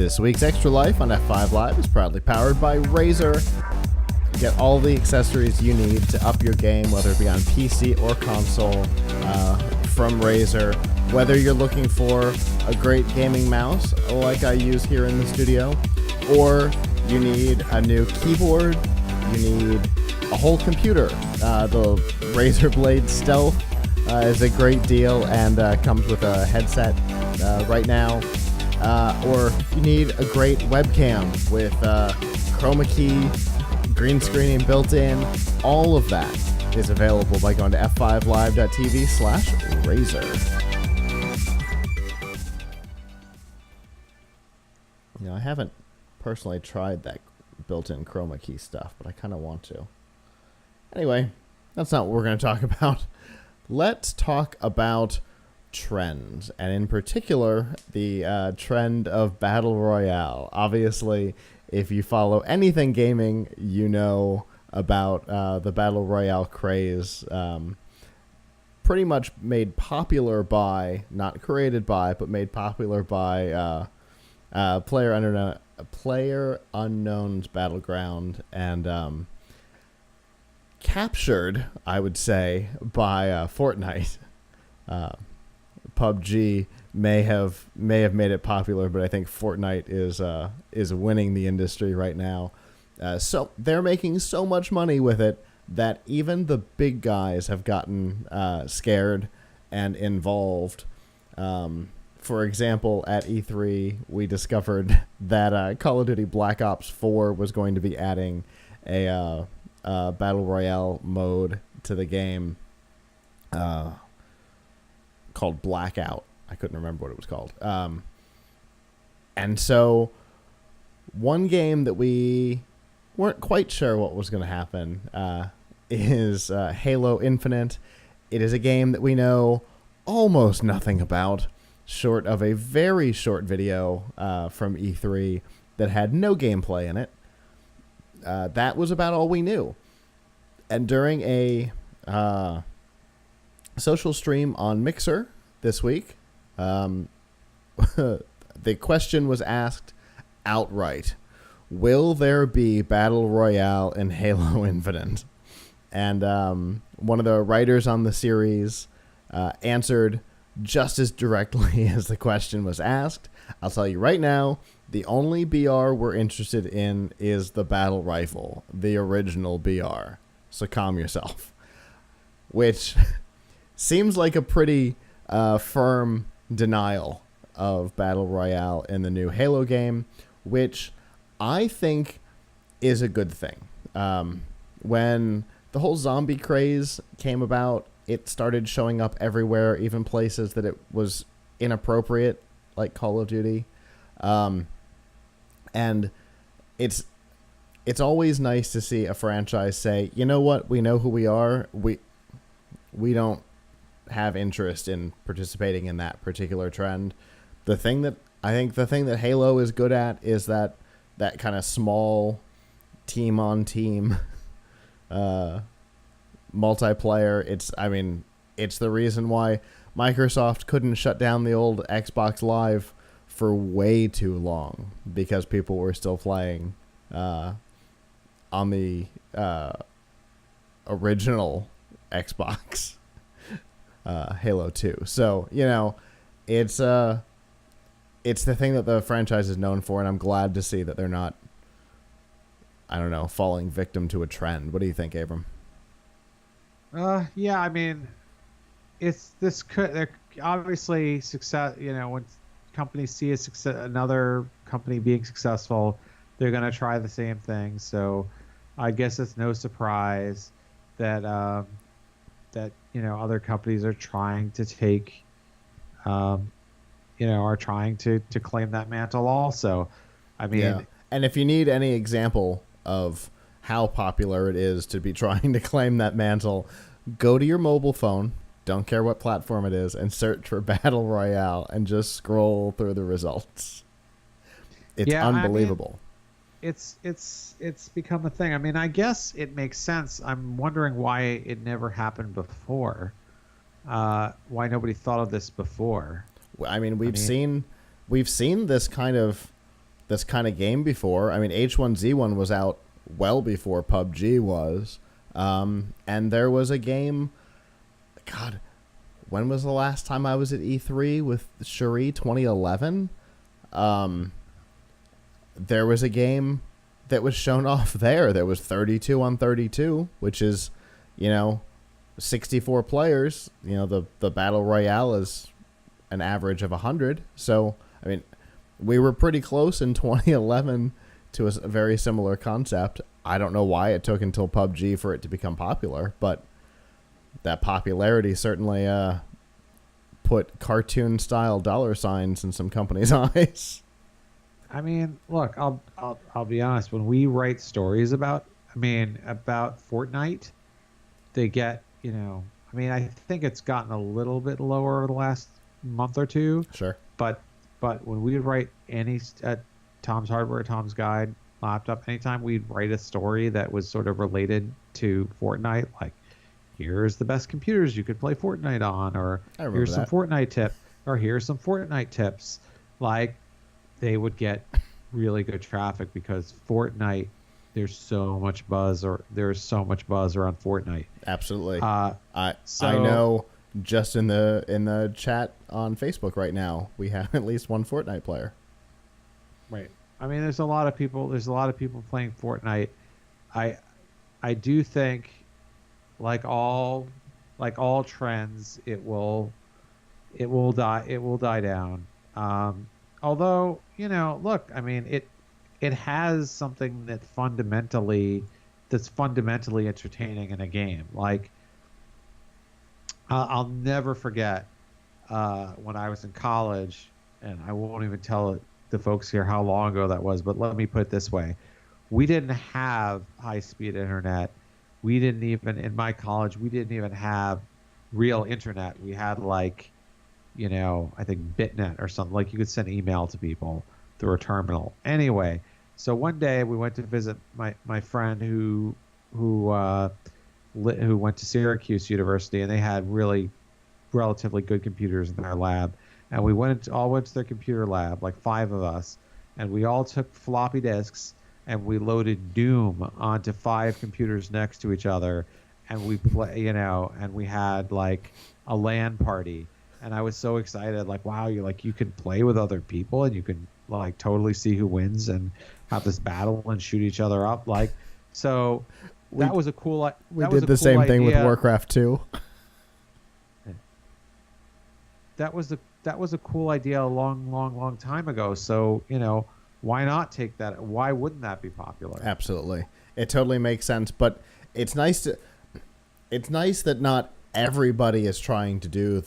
Speaker 1: This week's Extra Life on F5 Live is proudly powered by Razer. Get all the accessories you need to up your game, whether it be on PC or console, from Razer. Whether you're looking for a great gaming mouse, like I use here in the studio, or you need a new keyboard, you need a whole computer. The Razer Blade Stealth is a great deal and comes with a headset right now. Or you need a great webcam with chroma key, green screening built in. All of that is available by going to f5live.tv/Razer. You know, I haven't personally tried that built-in chroma key stuff, but I kind of want to. Anyway, that's not what we're going to talk about. Let's talk about trends, and in particular, the trend of Battle Royale. Obviously, if you follow anything gaming, you know about the Battle Royale craze. Pretty much made popular by, not created by, but made popular by Player Unknown's Battleground, and captured, I would say, by Fortnite. PUBG may have made it popular, but I think Fortnite is winning the industry right now. So they're making so much money with it that even the big guys have gotten scared and involved. For example, at E3, we discovered that Call of Duty Black Ops 4 was going to be adding a Battle Royale mode to the game called Blackout. I couldn't remember what it was called. And so one game that we weren't quite sure what was going to happen is Halo Infinite. It is a game that we know almost nothing about, short of a very short video from E3 that had no gameplay in it. That was about all we knew. And during a social stream on Mixer this week, the question was asked outright: will there be Battle Royale in Halo Infinite? And one of the writers on the series answered just as directly as the question was asked. I'll tell you right now, the only BR we're interested in is the battle rifle, the original BR. So calm yourself. Which seems like a pretty firm denial of Battle Royale in the new Halo game, which I think is a good thing. When the whole zombie craze came about, it started showing up everywhere, even places that it was inappropriate, like Call of Duty. And it's always nice to see a franchise say, you know what, we know who we are. We don't have interest in participating in that particular trend. The thing that Halo is good at is that kind of small team on team multiplayer. It's the reason why Microsoft couldn't shut down the old Xbox Live for way too long, because people were still playing on the original Xbox Halo 2. So, you know, it's the thing that the franchise is known for, and I'm glad to see that they're not, I don't know, falling victim to a trend. What do you think, Abram?
Speaker 2: Yeah, I mean, they're obviously success. You know, when companies see another company being successful, they're going to try the same thing. So I guess it's no surprise that other companies are trying to take, are trying to claim that mantle also. I mean,
Speaker 1: yeah. And if you need any example of how popular it is to be trying to claim that mantle, go to your mobile phone, don't care what platform it is, and search for Battle Royale and just scroll through the results. It's unbelievable.
Speaker 2: I mean, it's become a thing. I mean, I guess it makes sense. I'm wondering why it never happened before. Why nobody thought of this before.
Speaker 1: I mean, we've seen this kind of this kind of game before. I mean, H1Z1 was out well before PUBG was. And there was a game, God, when was the last time I was at E3 with Cherie? 2011? There was a game that was shown off there that was 32 on 32, which is, 64 players. The Battle Royale is an average of 100. So, I mean, we were pretty close in 2011 to a very similar concept. I don't know why it took until PUBG for it to become popular, but that popularity certainly put cartoon-style dollar signs in some companies' eyes.
Speaker 2: I mean, look, I'll be honest. When we write stories about Fortnite, they get, I think it's gotten a little bit lower over the last month or two.
Speaker 1: Sure.
Speaker 2: But when we write any Tom's Hardware, Tom's Guide, Laptop, anytime we'd write a story that was sort of related to Fortnite, like here's the best computers you could play Fortnite on, or here's some Fortnite tip, or here's some Fortnite tips, like they would get really good traffic because Fortnite, there's so much buzz around Fortnite.
Speaker 1: Absolutely. I know just in the chat on Facebook right now, we have at least one Fortnite player.
Speaker 2: Right. I mean, there's a lot of people playing Fortnite. I do think, like all trends, it will die down. Although, look, I mean, it has something that's fundamentally entertaining in a game. Like, I'll never forget when I was in college, and I won't even tell the folks here how long ago that was, but let me put it this way. We didn't have high-speed internet. In my college, we didn't even have real internet. We had I think BitNet or something. Like you could send email to people through a terminal. Anyway, so one day we went to visit my friend who went to Syracuse University, and they had really relatively good computers in their lab. And we all went to their computer lab, like 5 of us, and we all took floppy disks and we loaded Doom onto 5 computers next to each other, and we and we had like a LAN party. And I was so excited, like, wow, you can play with other people and you can like totally see who wins and have this battle and shoot each other up. Like, so that was a cool.
Speaker 1: We did the same thing with Warcraft 2.
Speaker 2: That was a cool idea a long time ago. So, why not take that? Why wouldn't that be popular?
Speaker 1: Absolutely. It totally makes sense, but it's nice that not everybody is trying to do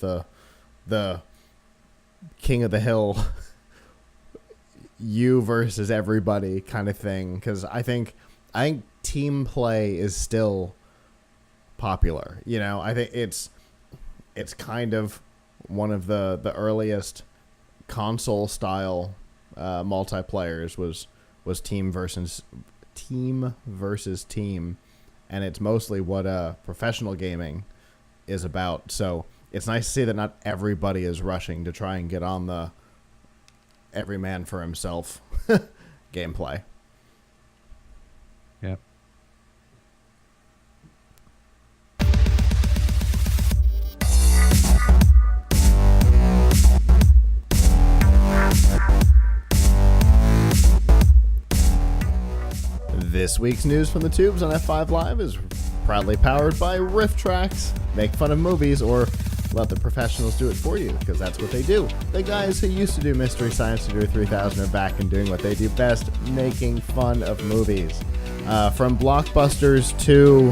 Speaker 1: the King of the Hill you versus everybody kind of thing, because I think team play is still popular. I think it's kind of one of the earliest console style multiplayers was team versus team, and it's mostly what professional gaming is about. So it's nice to see that not everybody is rushing to try and get on the every man for himself gameplay.
Speaker 2: Yep.
Speaker 1: This week's news from the tubes on F5 Live is proudly powered by Riff Tracks. Make fun of movies or let the professionals do it for you, because that's what they do. The guys who used to do Mystery Science Theater 3000 are back and doing what they do best, making fun of movies. From blockbusters to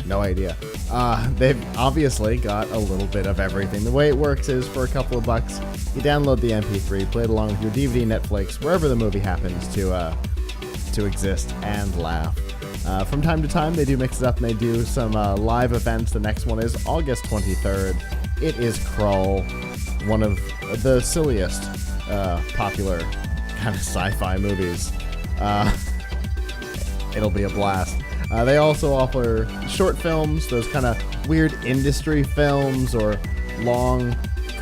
Speaker 1: no idea. They've obviously got a little bit of everything. The way it works is for a couple of bucks, you download the MP3, play it along with your DVD, Netflix, wherever the movie happens to exist, and laugh. From time to time, they do mix it up and they do some live events. The next one is August 23rd. It is Krull, one of the silliest popular kind of sci-fi movies. It'll be a blast. They also offer short films, those kind of weird industry films or long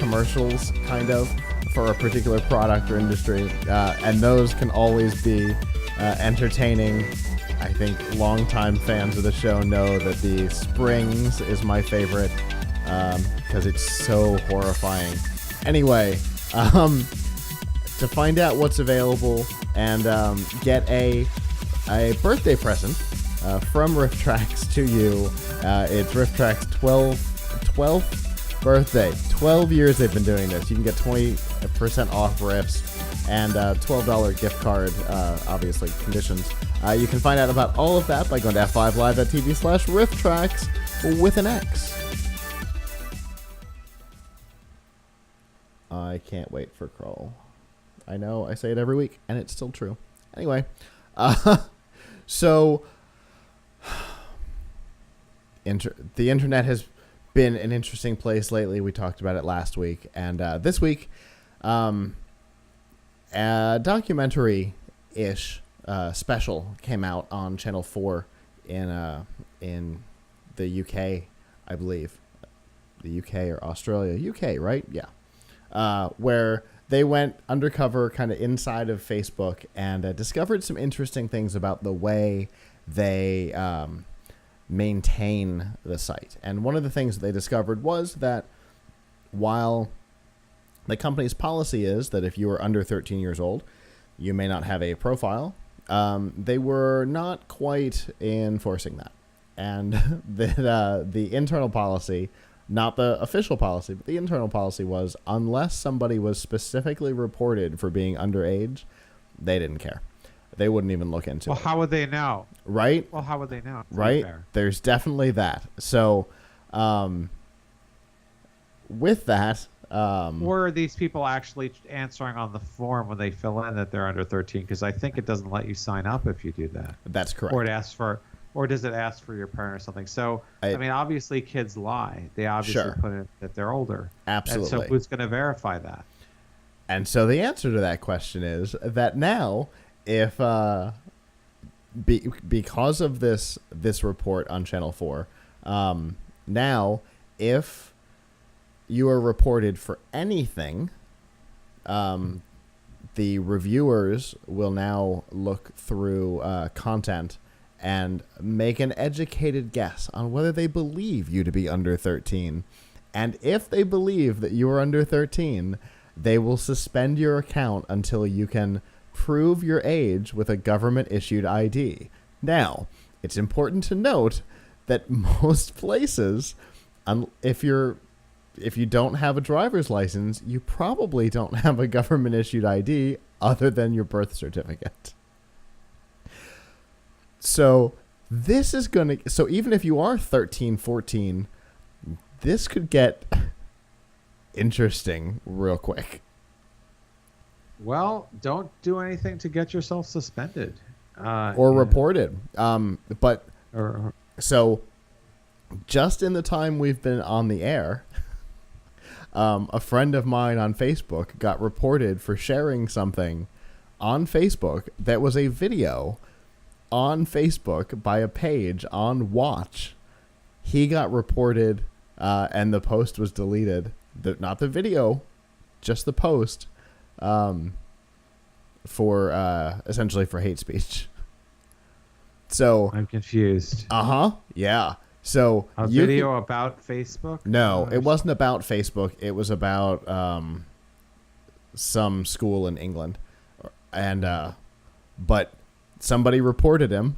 Speaker 1: commercials, kind of, for a particular product or industry, and those can always be entertaining. I think longtime fans of the show know that the Springs is my favorite because it's so horrifying. Anyway, to find out what's available and get a birthday present from RiffTrax to you, it's RiffTrax 12th birthday. 12 years they've been doing this. You can get 20% off riffs and $12 gift card, obviously, conditions. You can find out about all of that by going to f5live.tv/RiffTrax with an X. I can't wait for Kroll. I know I say it every week, and it's still true. Anyway, so the internet has been an interesting place lately. We talked about it last week, and this week, a documentary-ish special came out on Channel 4 in the UK, I believe. The UK or Australia. UK, right? Yeah. Where they went undercover kind of inside of Facebook and discovered some interesting things about the way they maintain the site. And one of the things that they discovered was that while the company's policy is that if you are under 13 years old, you may not have a profile, they were not quite enforcing that. And the internal policy, not the official policy, but the internal policy was unless somebody was specifically reported for being underage, they didn't care. They wouldn't even look into it.
Speaker 2: Well, how would they know?
Speaker 1: Right?
Speaker 2: Well, how would they know?
Speaker 1: Right? There's definitely that. So, with that...
Speaker 2: or are these people actually answering on the form when they fill in that they're under 13? Because I think it doesn't let you sign up if you do that.
Speaker 1: That's correct.
Speaker 2: Or does it ask for your parent or something? So, I mean, obviously kids lie. They obviously put in that they're older.
Speaker 1: Absolutely.
Speaker 2: And so who's going to verify that?
Speaker 1: And so the answer to that question is that now, if because of this report on Channel 4, now if you are reported for anything, the reviewers will now look through content and make an educated guess on whether they believe you to be under 13. And if they believe that you are under 13, they will suspend your account until you can prove your age with a government-issued ID. Now, it's important to note that most places, if you don't have a driver's license, you probably don't have a government-issued ID other than your birth certificate. So this is going to... So even if you are 13, 14, this could get interesting real quick.
Speaker 2: Well, don't do anything to get yourself suspended.
Speaker 1: Or reported. So just in the time we've been on the air... a friend of mine on Facebook got reported for sharing something on Facebook that was a video on Facebook by a page on Watch. He got reported, and the post was deleted. Not the video, just the post, for essentially for hate speech. So
Speaker 2: I'm confused.
Speaker 1: Yeah. So
Speaker 2: a video about Facebook?
Speaker 1: No, it wasn't about Facebook. It was about some school in England, and but somebody reported him,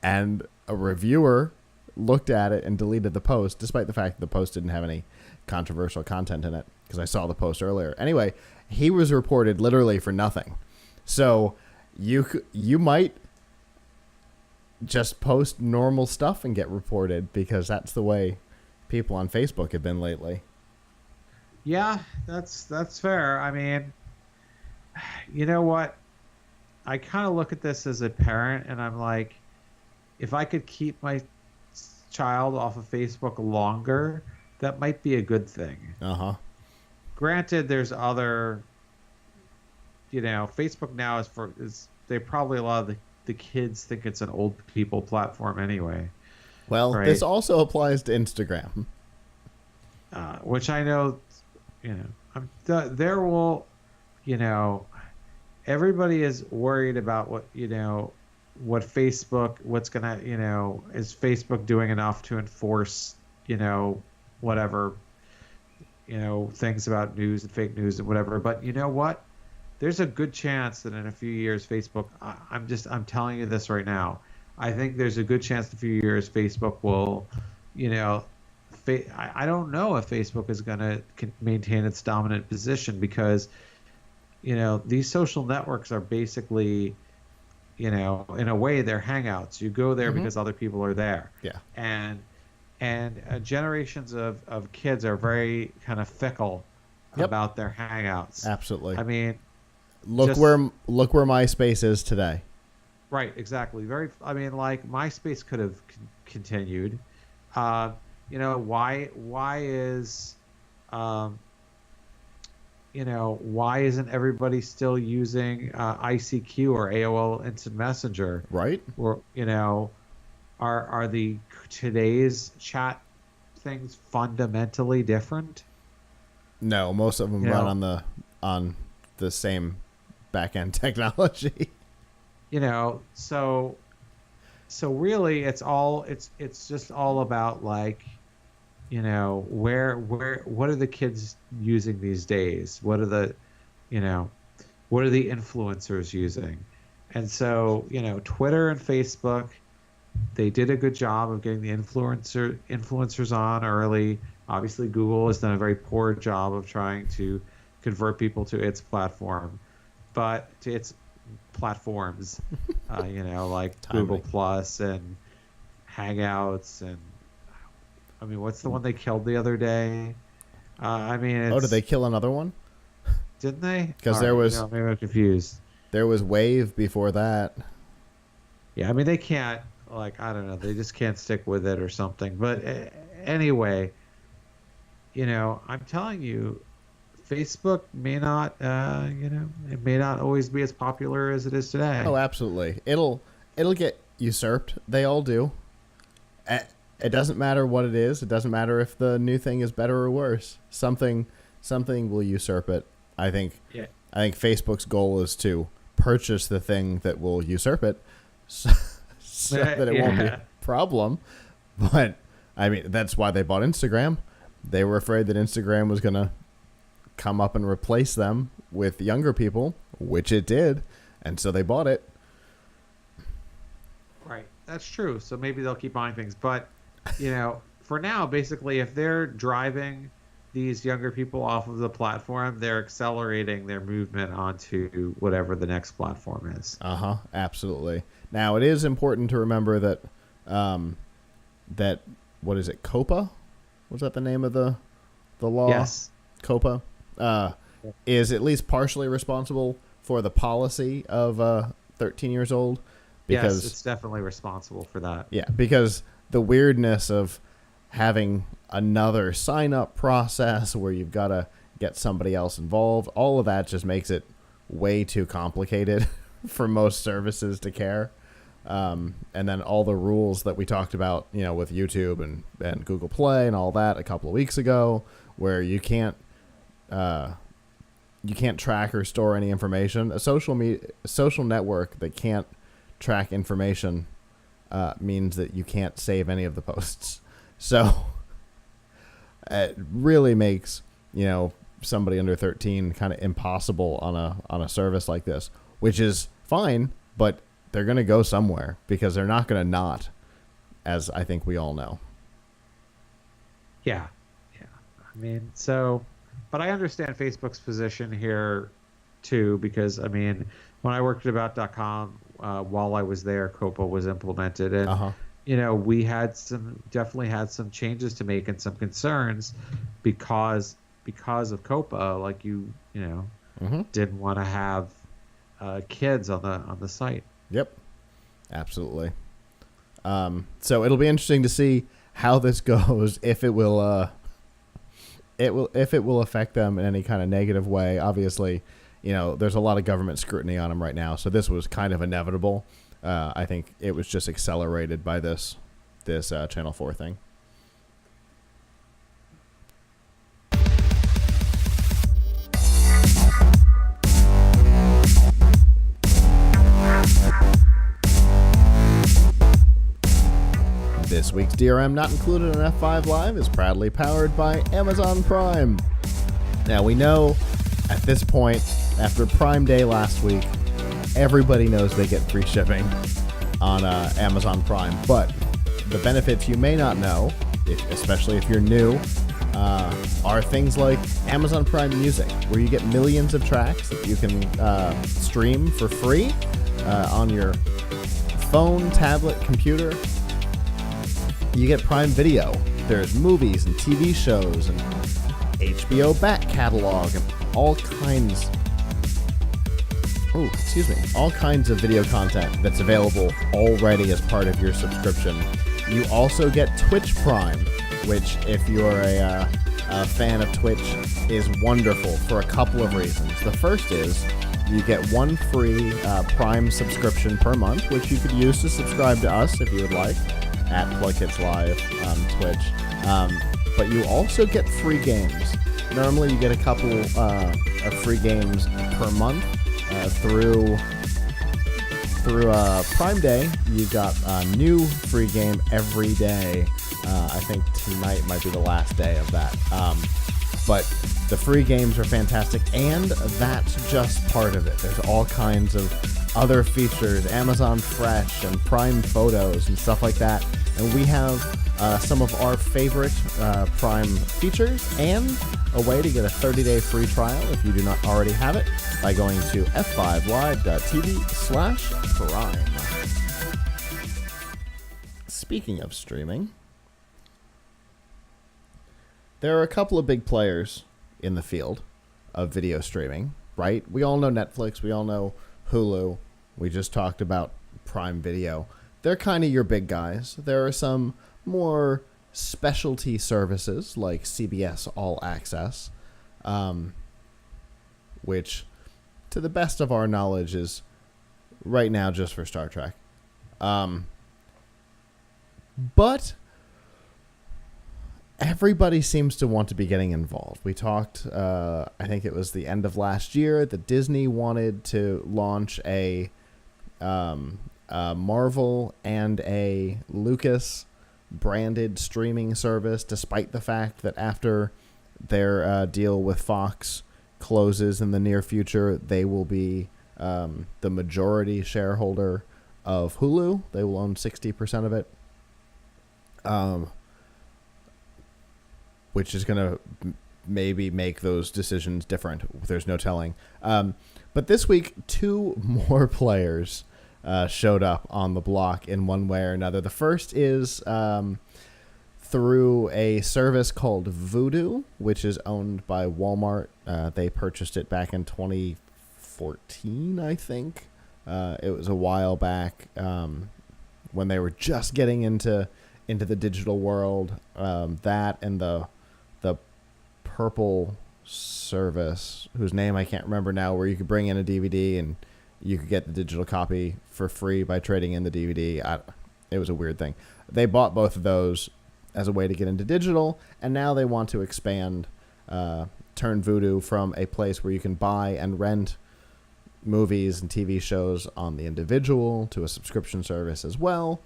Speaker 1: and a reviewer looked at it and deleted the post, despite the fact that the post didn't have any controversial content in it, because I saw the post earlier. Anyway, he was reported literally for nothing. So you might just post normal stuff and get reported, because that's the way people on Facebook have been lately.
Speaker 2: Yeah, that's fair. I mean, you know what? I kind of look at this as a parent, and I'm like, if I could keep my child off of Facebook longer, that might be a good thing. Granted, there's other, Facebook now is they probably a lot of the kids think it's an old people platform anyway.
Speaker 1: Well, right? This also applies to Instagram.
Speaker 2: Which I know you know, there will, you know, everybody is worried about what Facebook, what's gonna, is Facebook doing enough to enforce, whatever, things about news and fake news and whatever. But you know what? There's a good chance that in a few years, Facebook, I'm telling you this right now. I think there's a good chance in a few years Facebook will, I don't know if Facebook is going to maintain its dominant position because, these social networks are basically, in a way they're hangouts. You go there because other people are there.
Speaker 1: Yeah.
Speaker 2: And generations of kids are very kind of fickle about their hangouts.
Speaker 1: Absolutely.
Speaker 2: I mean,
Speaker 1: look where MySpace is today.
Speaker 2: Right, exactly. Like MySpace could have continued. Why isn't everybody still using ICQ or AOL Instant Messenger?
Speaker 1: Right.
Speaker 2: Or are the today's chat things fundamentally different?
Speaker 1: No, most of them run on the same back end technology. So really it's just all about like, what are the kids using these days? What are the influencers using? And so, Twitter and Facebook, they did a good job of getting the influencers on early. Obviously, Google has done a very poor job of trying to convert people to its platform, but to its platforms, like Timely.
Speaker 2: Google Plus and Hangouts and what's the one they killed the other day?
Speaker 1: Did they kill another one?
Speaker 2: Didn't they?
Speaker 1: Because there was
Speaker 2: maybe I'm confused.
Speaker 1: There was Wave before that.
Speaker 2: Yeah, they can't, I don't know, they just can't stick with it or something. But anyway, I'm telling you, Facebook may not, it may not always be as popular as it is today.
Speaker 1: Oh, absolutely. It'll get usurped. They all do. It doesn't matter what it is. It doesn't matter if the new thing is better or worse. Something will usurp it. I think.
Speaker 2: Yeah.
Speaker 1: I think Facebook's goal is to purchase the thing that will usurp it, so that it won't be a problem. But that's why they bought Instagram. They were afraid that Instagram was gonna come up and replace them with younger people, which it did, and so they bought it.
Speaker 2: Right, that's true. So maybe they'll keep buying things, but for now, basically, if they're driving these younger people off of the platform, they're accelerating their movement onto whatever the next platform is.
Speaker 1: Absolutely. Now, it is important to remember that what is it, COPA? Was that the name of the law?
Speaker 2: Yes.
Speaker 1: COPA is at least partially responsible for the policy of 13 years old. Because,
Speaker 2: yes, it's definitely responsible for that.
Speaker 1: Yeah, because the weirdness of having another sign-up process where you've got to get somebody else involved, all of that just makes it way too complicated for most services to care. And then all the rules that we talked about, with YouTube and Google Play and all that a couple of weeks ago, where you can't track or store any information. A social network that can't track information means that you can't save any of the posts. So it really makes somebody under 13 kind of impossible on a service like this, which is fine, but they're going to go somewhere because they're not going to not, as I think we all know.
Speaker 2: Yeah. But I understand Facebook's position here too, because when I worked at about.com, while I was there, COPA was implemented, and we definitely had some changes to make and some concerns because of COPA. Like didn't want to have kids on the site.
Speaker 1: Yep, absolutely. So it'll be interesting to see how this goes. If it will affect them in any kind of negative way. Obviously, there's a lot of government scrutiny on them right now, so this was kind of inevitable. I think it was just accelerated by this Channel 4 thing. week's DRM not included on F5 Live is proudly powered by Amazon Prime. Now, we know at this point, after Prime Day last week, everybody knows they get free shipping on Amazon Prime, but the benefits you may not know, especially if you're new, are things like Amazon Prime Music, where you get millions of tracks that you can stream for free on your phone, tablet, computer. You get Prime Video. There's movies and TV shows and HBO back catalog and all kinds of video content that's available already as part of your subscription. You also get Twitch Prime, which, if you're a fan of Twitch, is wonderful for a couple of reasons. The first is you get one free Prime subscription per month, which you could use to subscribe to us if you would like, at PLUGHITZ Live on Twitch. But you also get free games. Normally you get a couple of free games per month through Prime Day. You got a new free game every day. I think tonight might be the last day of that. But the free games are fantastic, and that's just part of it. There's all kinds of other features, Amazon Fresh and Prime Photos and stuff like that. And we have some of our favorite Prime features and a way to get a 30-day free trial if you do not already have it by going to f5live.tv/Prime. Speaking of streaming, there are a couple of big players in the field of video streaming, right? We all know Netflix. We all know Hulu. We just talked about Prime Video. They're kind of your big guys. There are some more specialty services like CBS All Access, which, to the best of our knowledge, is right now just for Star Trek. But everybody seems to want to be getting involved. We talked, I think it was the end of last year, that Disney wanted to launch a Marvel and a Lucas branded streaming service, despite the fact that after their deal with Fox closes in the near future, they will be the majority shareholder of Hulu. They will own 60% of it. Which is going to maybe make those decisions different. There's no telling. But this week, two more players showed up on the block in one way or another. The first is through a service called Vudu, which is owned by Walmart. They purchased it back in 2014, I think. It was a while back when they were just getting into the digital world. That and the purple service, whose name I can't remember now, where you could bring in a DVD and you could get the digital copy for free by trading in the DVD. It was a weird thing. They bought both of those as a way to get into digital, and now they want to expand, turn Vudu from a place where you can buy and rent movies and TV shows on the individual to a subscription service as well.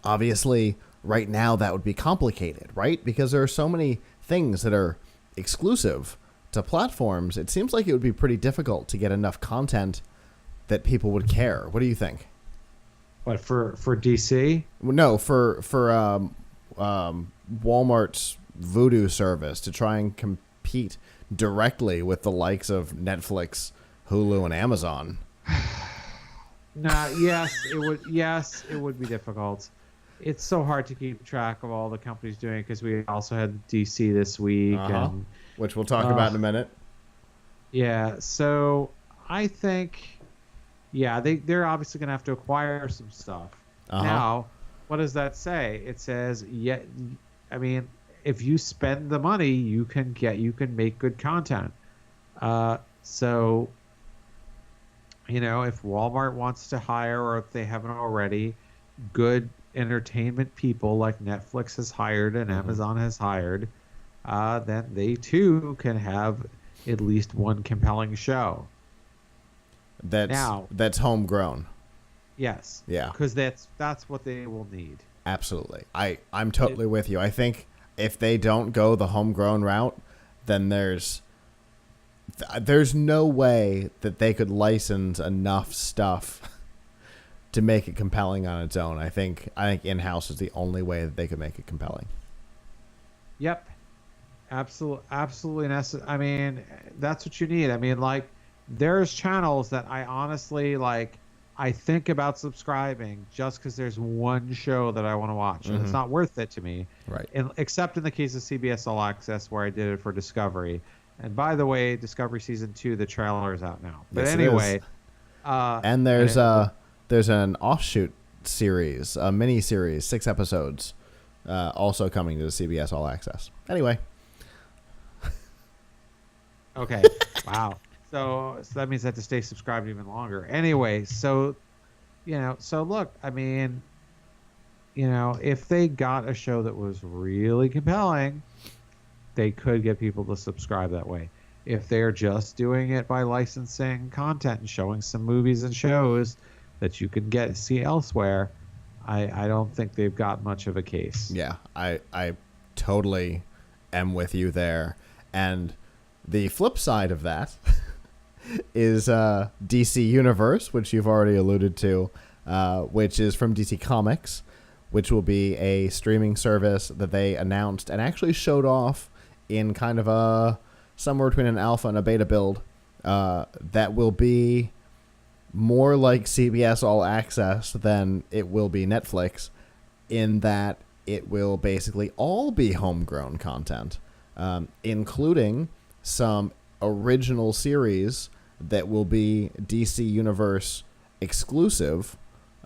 Speaker 1: Obviously, right now that would be complicated, right? Because there are so many things that are exclusive to platforms. It seems like it would be pretty difficult to get enough content that people would care. What do you think?
Speaker 2: What, for DC?
Speaker 1: No, for Walmart's Vudu service to try and compete directly with the likes of Netflix, Hulu, and Amazon.
Speaker 2: Yes, it would be difficult. It's so hard to keep track of all the companies doing, because we also had DC this week, and
Speaker 1: which we'll talk about in a minute.
Speaker 2: Yeah, so I think, they're obviously going to have to acquire some stuff. Now, what does that say? It says, if you spend the money, you can make good content. So, if Walmart wants to hire, or if they haven't already, good entertainment people like Netflix has hired and Amazon has hired, then they too can have at least one compelling show.
Speaker 1: That's homegrown.
Speaker 2: Yes.
Speaker 1: Yeah.
Speaker 2: Because that's what they will need.
Speaker 1: Absolutely. I'm totally with you. I think if they don't go the homegrown route, then there's no way that they could license enough stuff to make it compelling on its own. I think in-house is the only way that they could make it compelling.
Speaker 2: Yep. Absolutely necessary. I mean, that's what you need. I mean, like, there's channels that I honestly like. I think about subscribing just because there's one show that I want to watch, and it's not worth it to me.
Speaker 1: Right.
Speaker 2: Except in the case of CBS All Access, where I did it for Discovery. And by the way, Discovery season 2, the trailer is out now. But
Speaker 1: Yes,
Speaker 2: anyway,
Speaker 1: and there's an offshoot series, a mini series, 6 episodes, also coming to the CBS All Access. Anyway.
Speaker 2: Okay. Wow. So that means I have to stay subscribed even longer. Anyway, so look, I mean, if they got a show that was really compelling, they could get people to subscribe that way. If they're just doing it by licensing content and showing some movies and shows that you can see elsewhere, I don't think they've got much of a case.
Speaker 1: Yeah, I totally am with you there. And the flip side of that is DC Universe, which you've already alluded to, which is from DC Comics, which will be a streaming service that they announced and actually showed off in kind of a somewhere between an alpha and a beta build, that will be more like CBS All Access than it will be Netflix, in that it will basically all be homegrown content, including some original series that will be DC Universe exclusive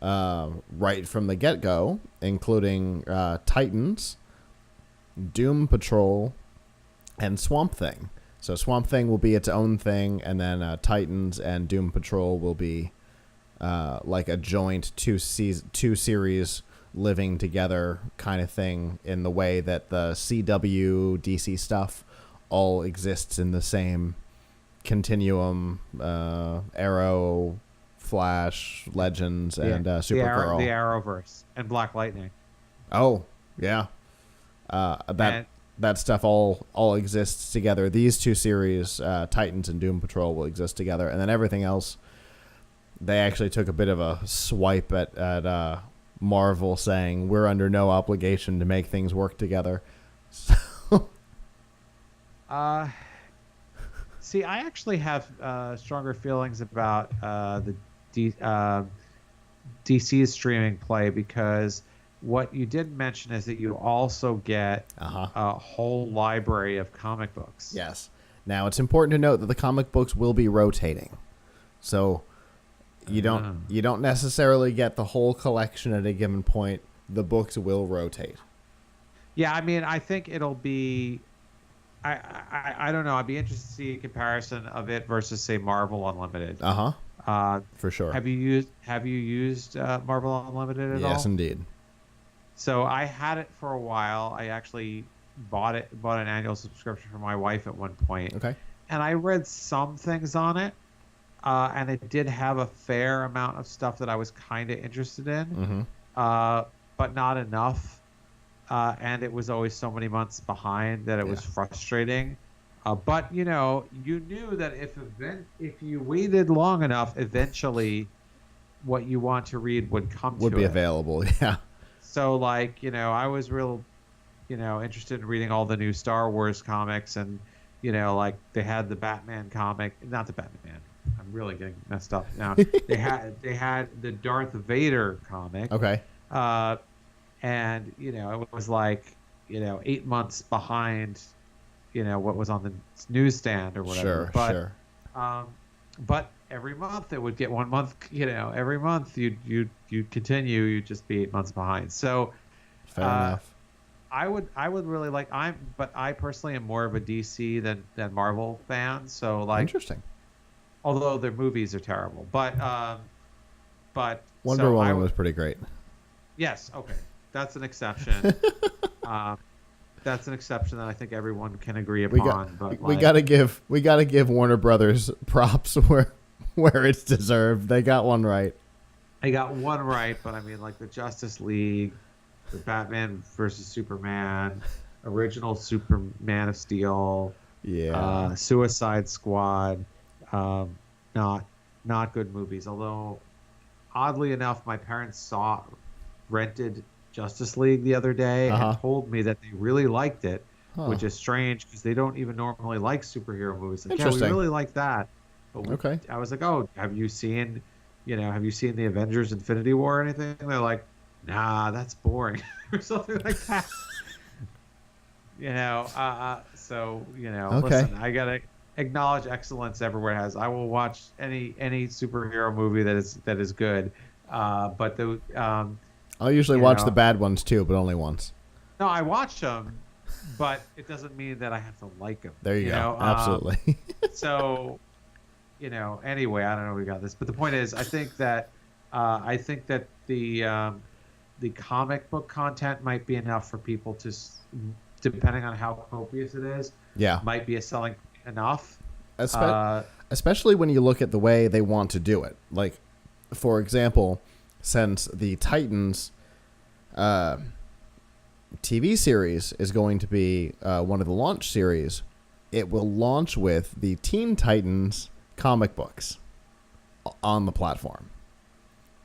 Speaker 1: right from the get-go, including Titans, Doom Patrol, and Swamp Thing. So Swamp Thing will be its own thing, and then Titans and Doom Patrol will be like a joint two series living together kind of thing, in the way that the CW DC stuff all exists in the same continuum. Arrow, Flash, Legends, and Supergirl.
Speaker 2: The Arrowverse and Black Lightning.
Speaker 1: Oh, yeah. That stuff all exists together. These two series, Titans and Doom Patrol, will exist together, and then everything else, they actually took a bit of a swipe at Marvel, saying we're under no obligation to make things work together. So.
Speaker 2: See, I actually have stronger feelings about the DC's streaming play, because what you did mention is that you also get a whole library of comic books.
Speaker 1: Yes. Now, it's important to note that the comic books will be rotating. So you don't necessarily get the whole collection at a given point. The books will rotate.
Speaker 2: Yeah, I mean, I think it'll be... I don't know. I'd be interested to see a comparison of it versus, say, Marvel Unlimited.
Speaker 1: For sure.
Speaker 2: Have you used Marvel Unlimited at all?
Speaker 1: Yes, indeed.
Speaker 2: So I had it for a while. I actually bought an annual subscription for my wife at one point.
Speaker 1: Okay.
Speaker 2: And I read some things on it, and it did have a fair amount of stuff that I was kind of interested in, but not enough. And it was always so many months behind that it was frustrating. But you knew that if you waited long enough, eventually, what you want to read would be
Speaker 1: available. Yeah.
Speaker 2: So I was real, interested in reading all the new Star Wars comics, and like they had the Batman comic, not the Batman. I'm really getting messed up now. they had the Darth Vader comic.
Speaker 1: Okay.
Speaker 2: And it was like 8 months behind what was on the newsstand or whatever.
Speaker 1: Sure.
Speaker 2: But every month it would get 1 month. Every month you'd continue. You'd just be 8 months behind. So
Speaker 1: fair enough.
Speaker 2: I would really like. But I personally am more of a DC than Marvel fan. So interesting. Although their movies are terrible, but
Speaker 1: Wonder Woman was pretty great.
Speaker 2: Yes. Okay. That's an exception. That's an exception that I think everyone can agree upon.
Speaker 1: We gotta give Warner Brothers props where it's deserved. They got one right.
Speaker 2: I got one right, but I mean, like the Justice League, the Batman versus Superman, original Superman of Steel,
Speaker 1: Yeah.
Speaker 2: Suicide Squad, um, not not good movies. Although oddly enough, my parents rented Justice League the other day and
Speaker 1: Uh-huh.
Speaker 2: told me that they really liked it,
Speaker 1: Huh.
Speaker 2: which is strange because they don't even normally like superhero movies. Like, yeah, we
Speaker 1: Interesting.
Speaker 2: really like that, but
Speaker 1: Okay.
Speaker 2: I was like, oh, have you seen the Avengers Infinity War or anything? And they're like, nah, that's boring or something like that.
Speaker 1: Okay.
Speaker 2: Listen, I gotta acknowledge excellence everywhere it has. I will watch any superhero movie that is good. But the
Speaker 1: I'll usually
Speaker 2: you
Speaker 1: watch the
Speaker 2: know,
Speaker 1: bad ones too, but only once.
Speaker 2: no, I watch them, but it doesn't mean that I have to like them.
Speaker 1: There you go. Absolutely.
Speaker 2: So anyway, I don't know where we got this, but the point is, I think that the comic book content might be enough for people depending on how copious it is,
Speaker 1: Yeah.
Speaker 2: might be a selling point enough.
Speaker 1: Especially when you look at the way they want to do it. Like, for example, since the Titans TV series is going to be one of the launch series, it will launch with the Teen Titans comic books on the platform.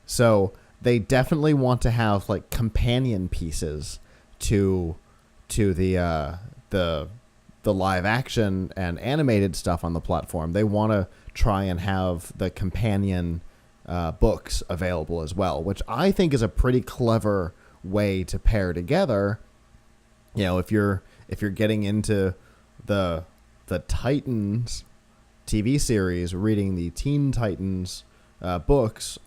Speaker 1: So they definitely want to have like companion pieces to the live action and animated stuff on the platform. They want to try and have the companion books available as well, which I think is a pretty clever way to pair together. You know, if you're getting into the Titans TV series, reading the Teen Titans books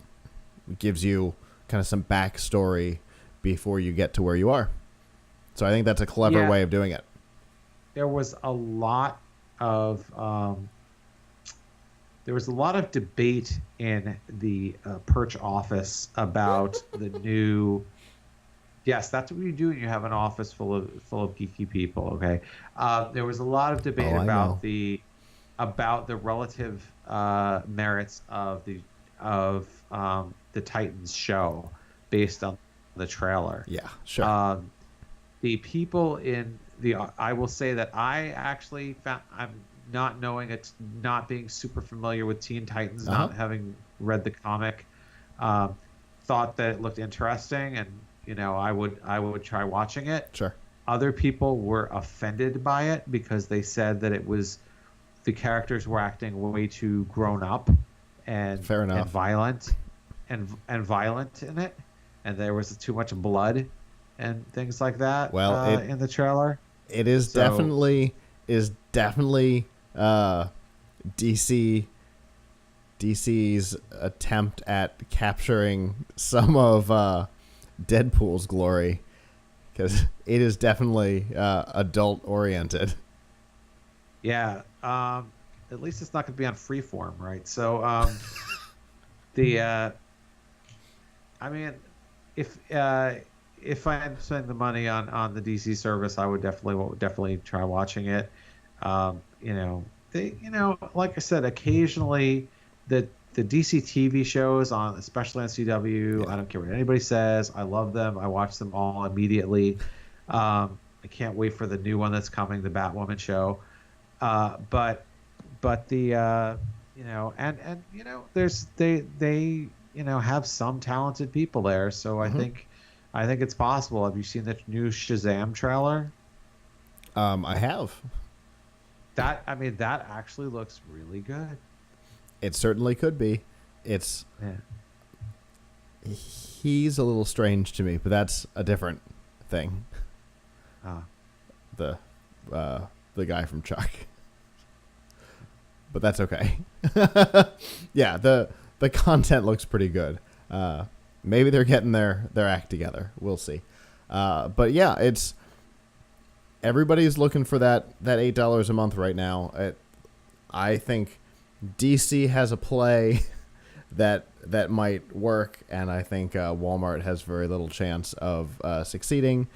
Speaker 1: gives you kind of some backstory before you get to where you are. So I think that's a clever way of doing it.
Speaker 2: There was a lot of debate in the Perch office about the new. Yes, that's what you do when you have an office full of geeky people. Okay, there was a lot of debate about the relative merits of the Titans show based on the trailer.
Speaker 1: Yeah, sure.
Speaker 2: The people in I will say that I actually found, I'm not knowing it, not being super familiar with Teen Titans, not having read the comic, thought that it looked interesting, and I would try watching it.
Speaker 1: Sure.
Speaker 2: Other people were offended by it because they said that the characters were acting way too grown up and
Speaker 1: fair enough,
Speaker 2: and violent in it, and there was too much blood and things like that.
Speaker 1: Well,
Speaker 2: in the trailer,
Speaker 1: it is definitely DC's attempt at capturing some of Deadpool's glory, because it is definitely adult oriented.
Speaker 2: Yeah. At least it's not going to be on Freeform, right? So I mean, if I'm spending the money on the DC service, I would definitely try watching it. Like I said, occasionally the DC TV shows especially on CW, yeah. I don't care what anybody says. I love them. I watch them all immediately. I can't wait for the new one that's coming, the Batwoman show. But the there's they have some talented people there, so I think it's possible. Have you seen the new Shazam trailer?
Speaker 1: I have.
Speaker 2: That actually looks really good.
Speaker 1: It certainly could be. He's a little strange to me, but that's a different thing. The guy from Chuck. But that's okay. Yeah, the content looks pretty good. Maybe they're getting their act together. We'll see. But yeah, everybody's looking for that $8 a month right now. I think DC has a play that might work, and I think Walmart has very little chance of succeeding.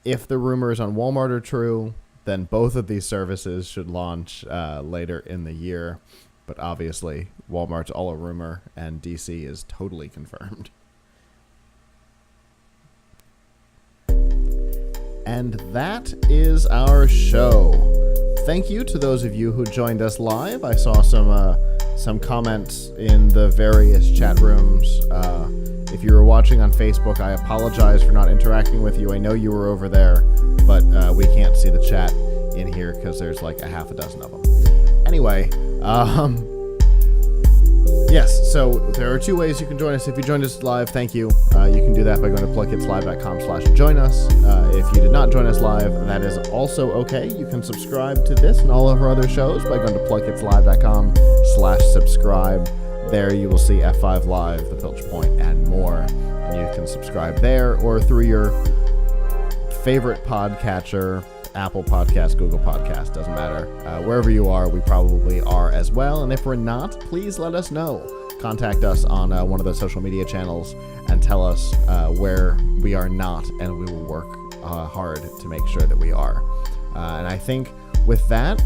Speaker 1: If the rumors on Walmart are true, then both of these services should launch later in the year. But obviously, Walmart's all a rumor, and DC is totally confirmed. And that is our show. Thank you to those of you who joined us live. I saw some comments in the various chat rooms. If you were watching on Facebook, I apologize for not interacting with you. I know you were over there, but we can't see the chat in here because there's like a half a dozen of them. Anyway, yes, so there are two ways you can join us. If you joined us live, thank you. You can do that by going to PLUGHITZlive.com/join us. If you did not join us live, that is also okay. You can subscribe to this and all of our other shows by going to PLUGHITZlive.com/subscribe. There you will see F5 Live, The Filch Point, and more. And you can subscribe there or through your favorite podcatcher, Apple Podcast, Google Podcast, doesn't matter. Wherever you are, we probably are as well. And if we're not, please let us know. Contact us on one of the social media channels and tell us where we are not, and we will work hard to make sure that we are. And I think with that,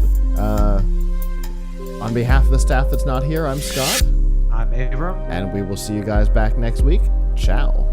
Speaker 1: on behalf of the staff that's not here, I'm Scott.
Speaker 2: I'm Abram.
Speaker 1: And we will see you guys back next week. Ciao.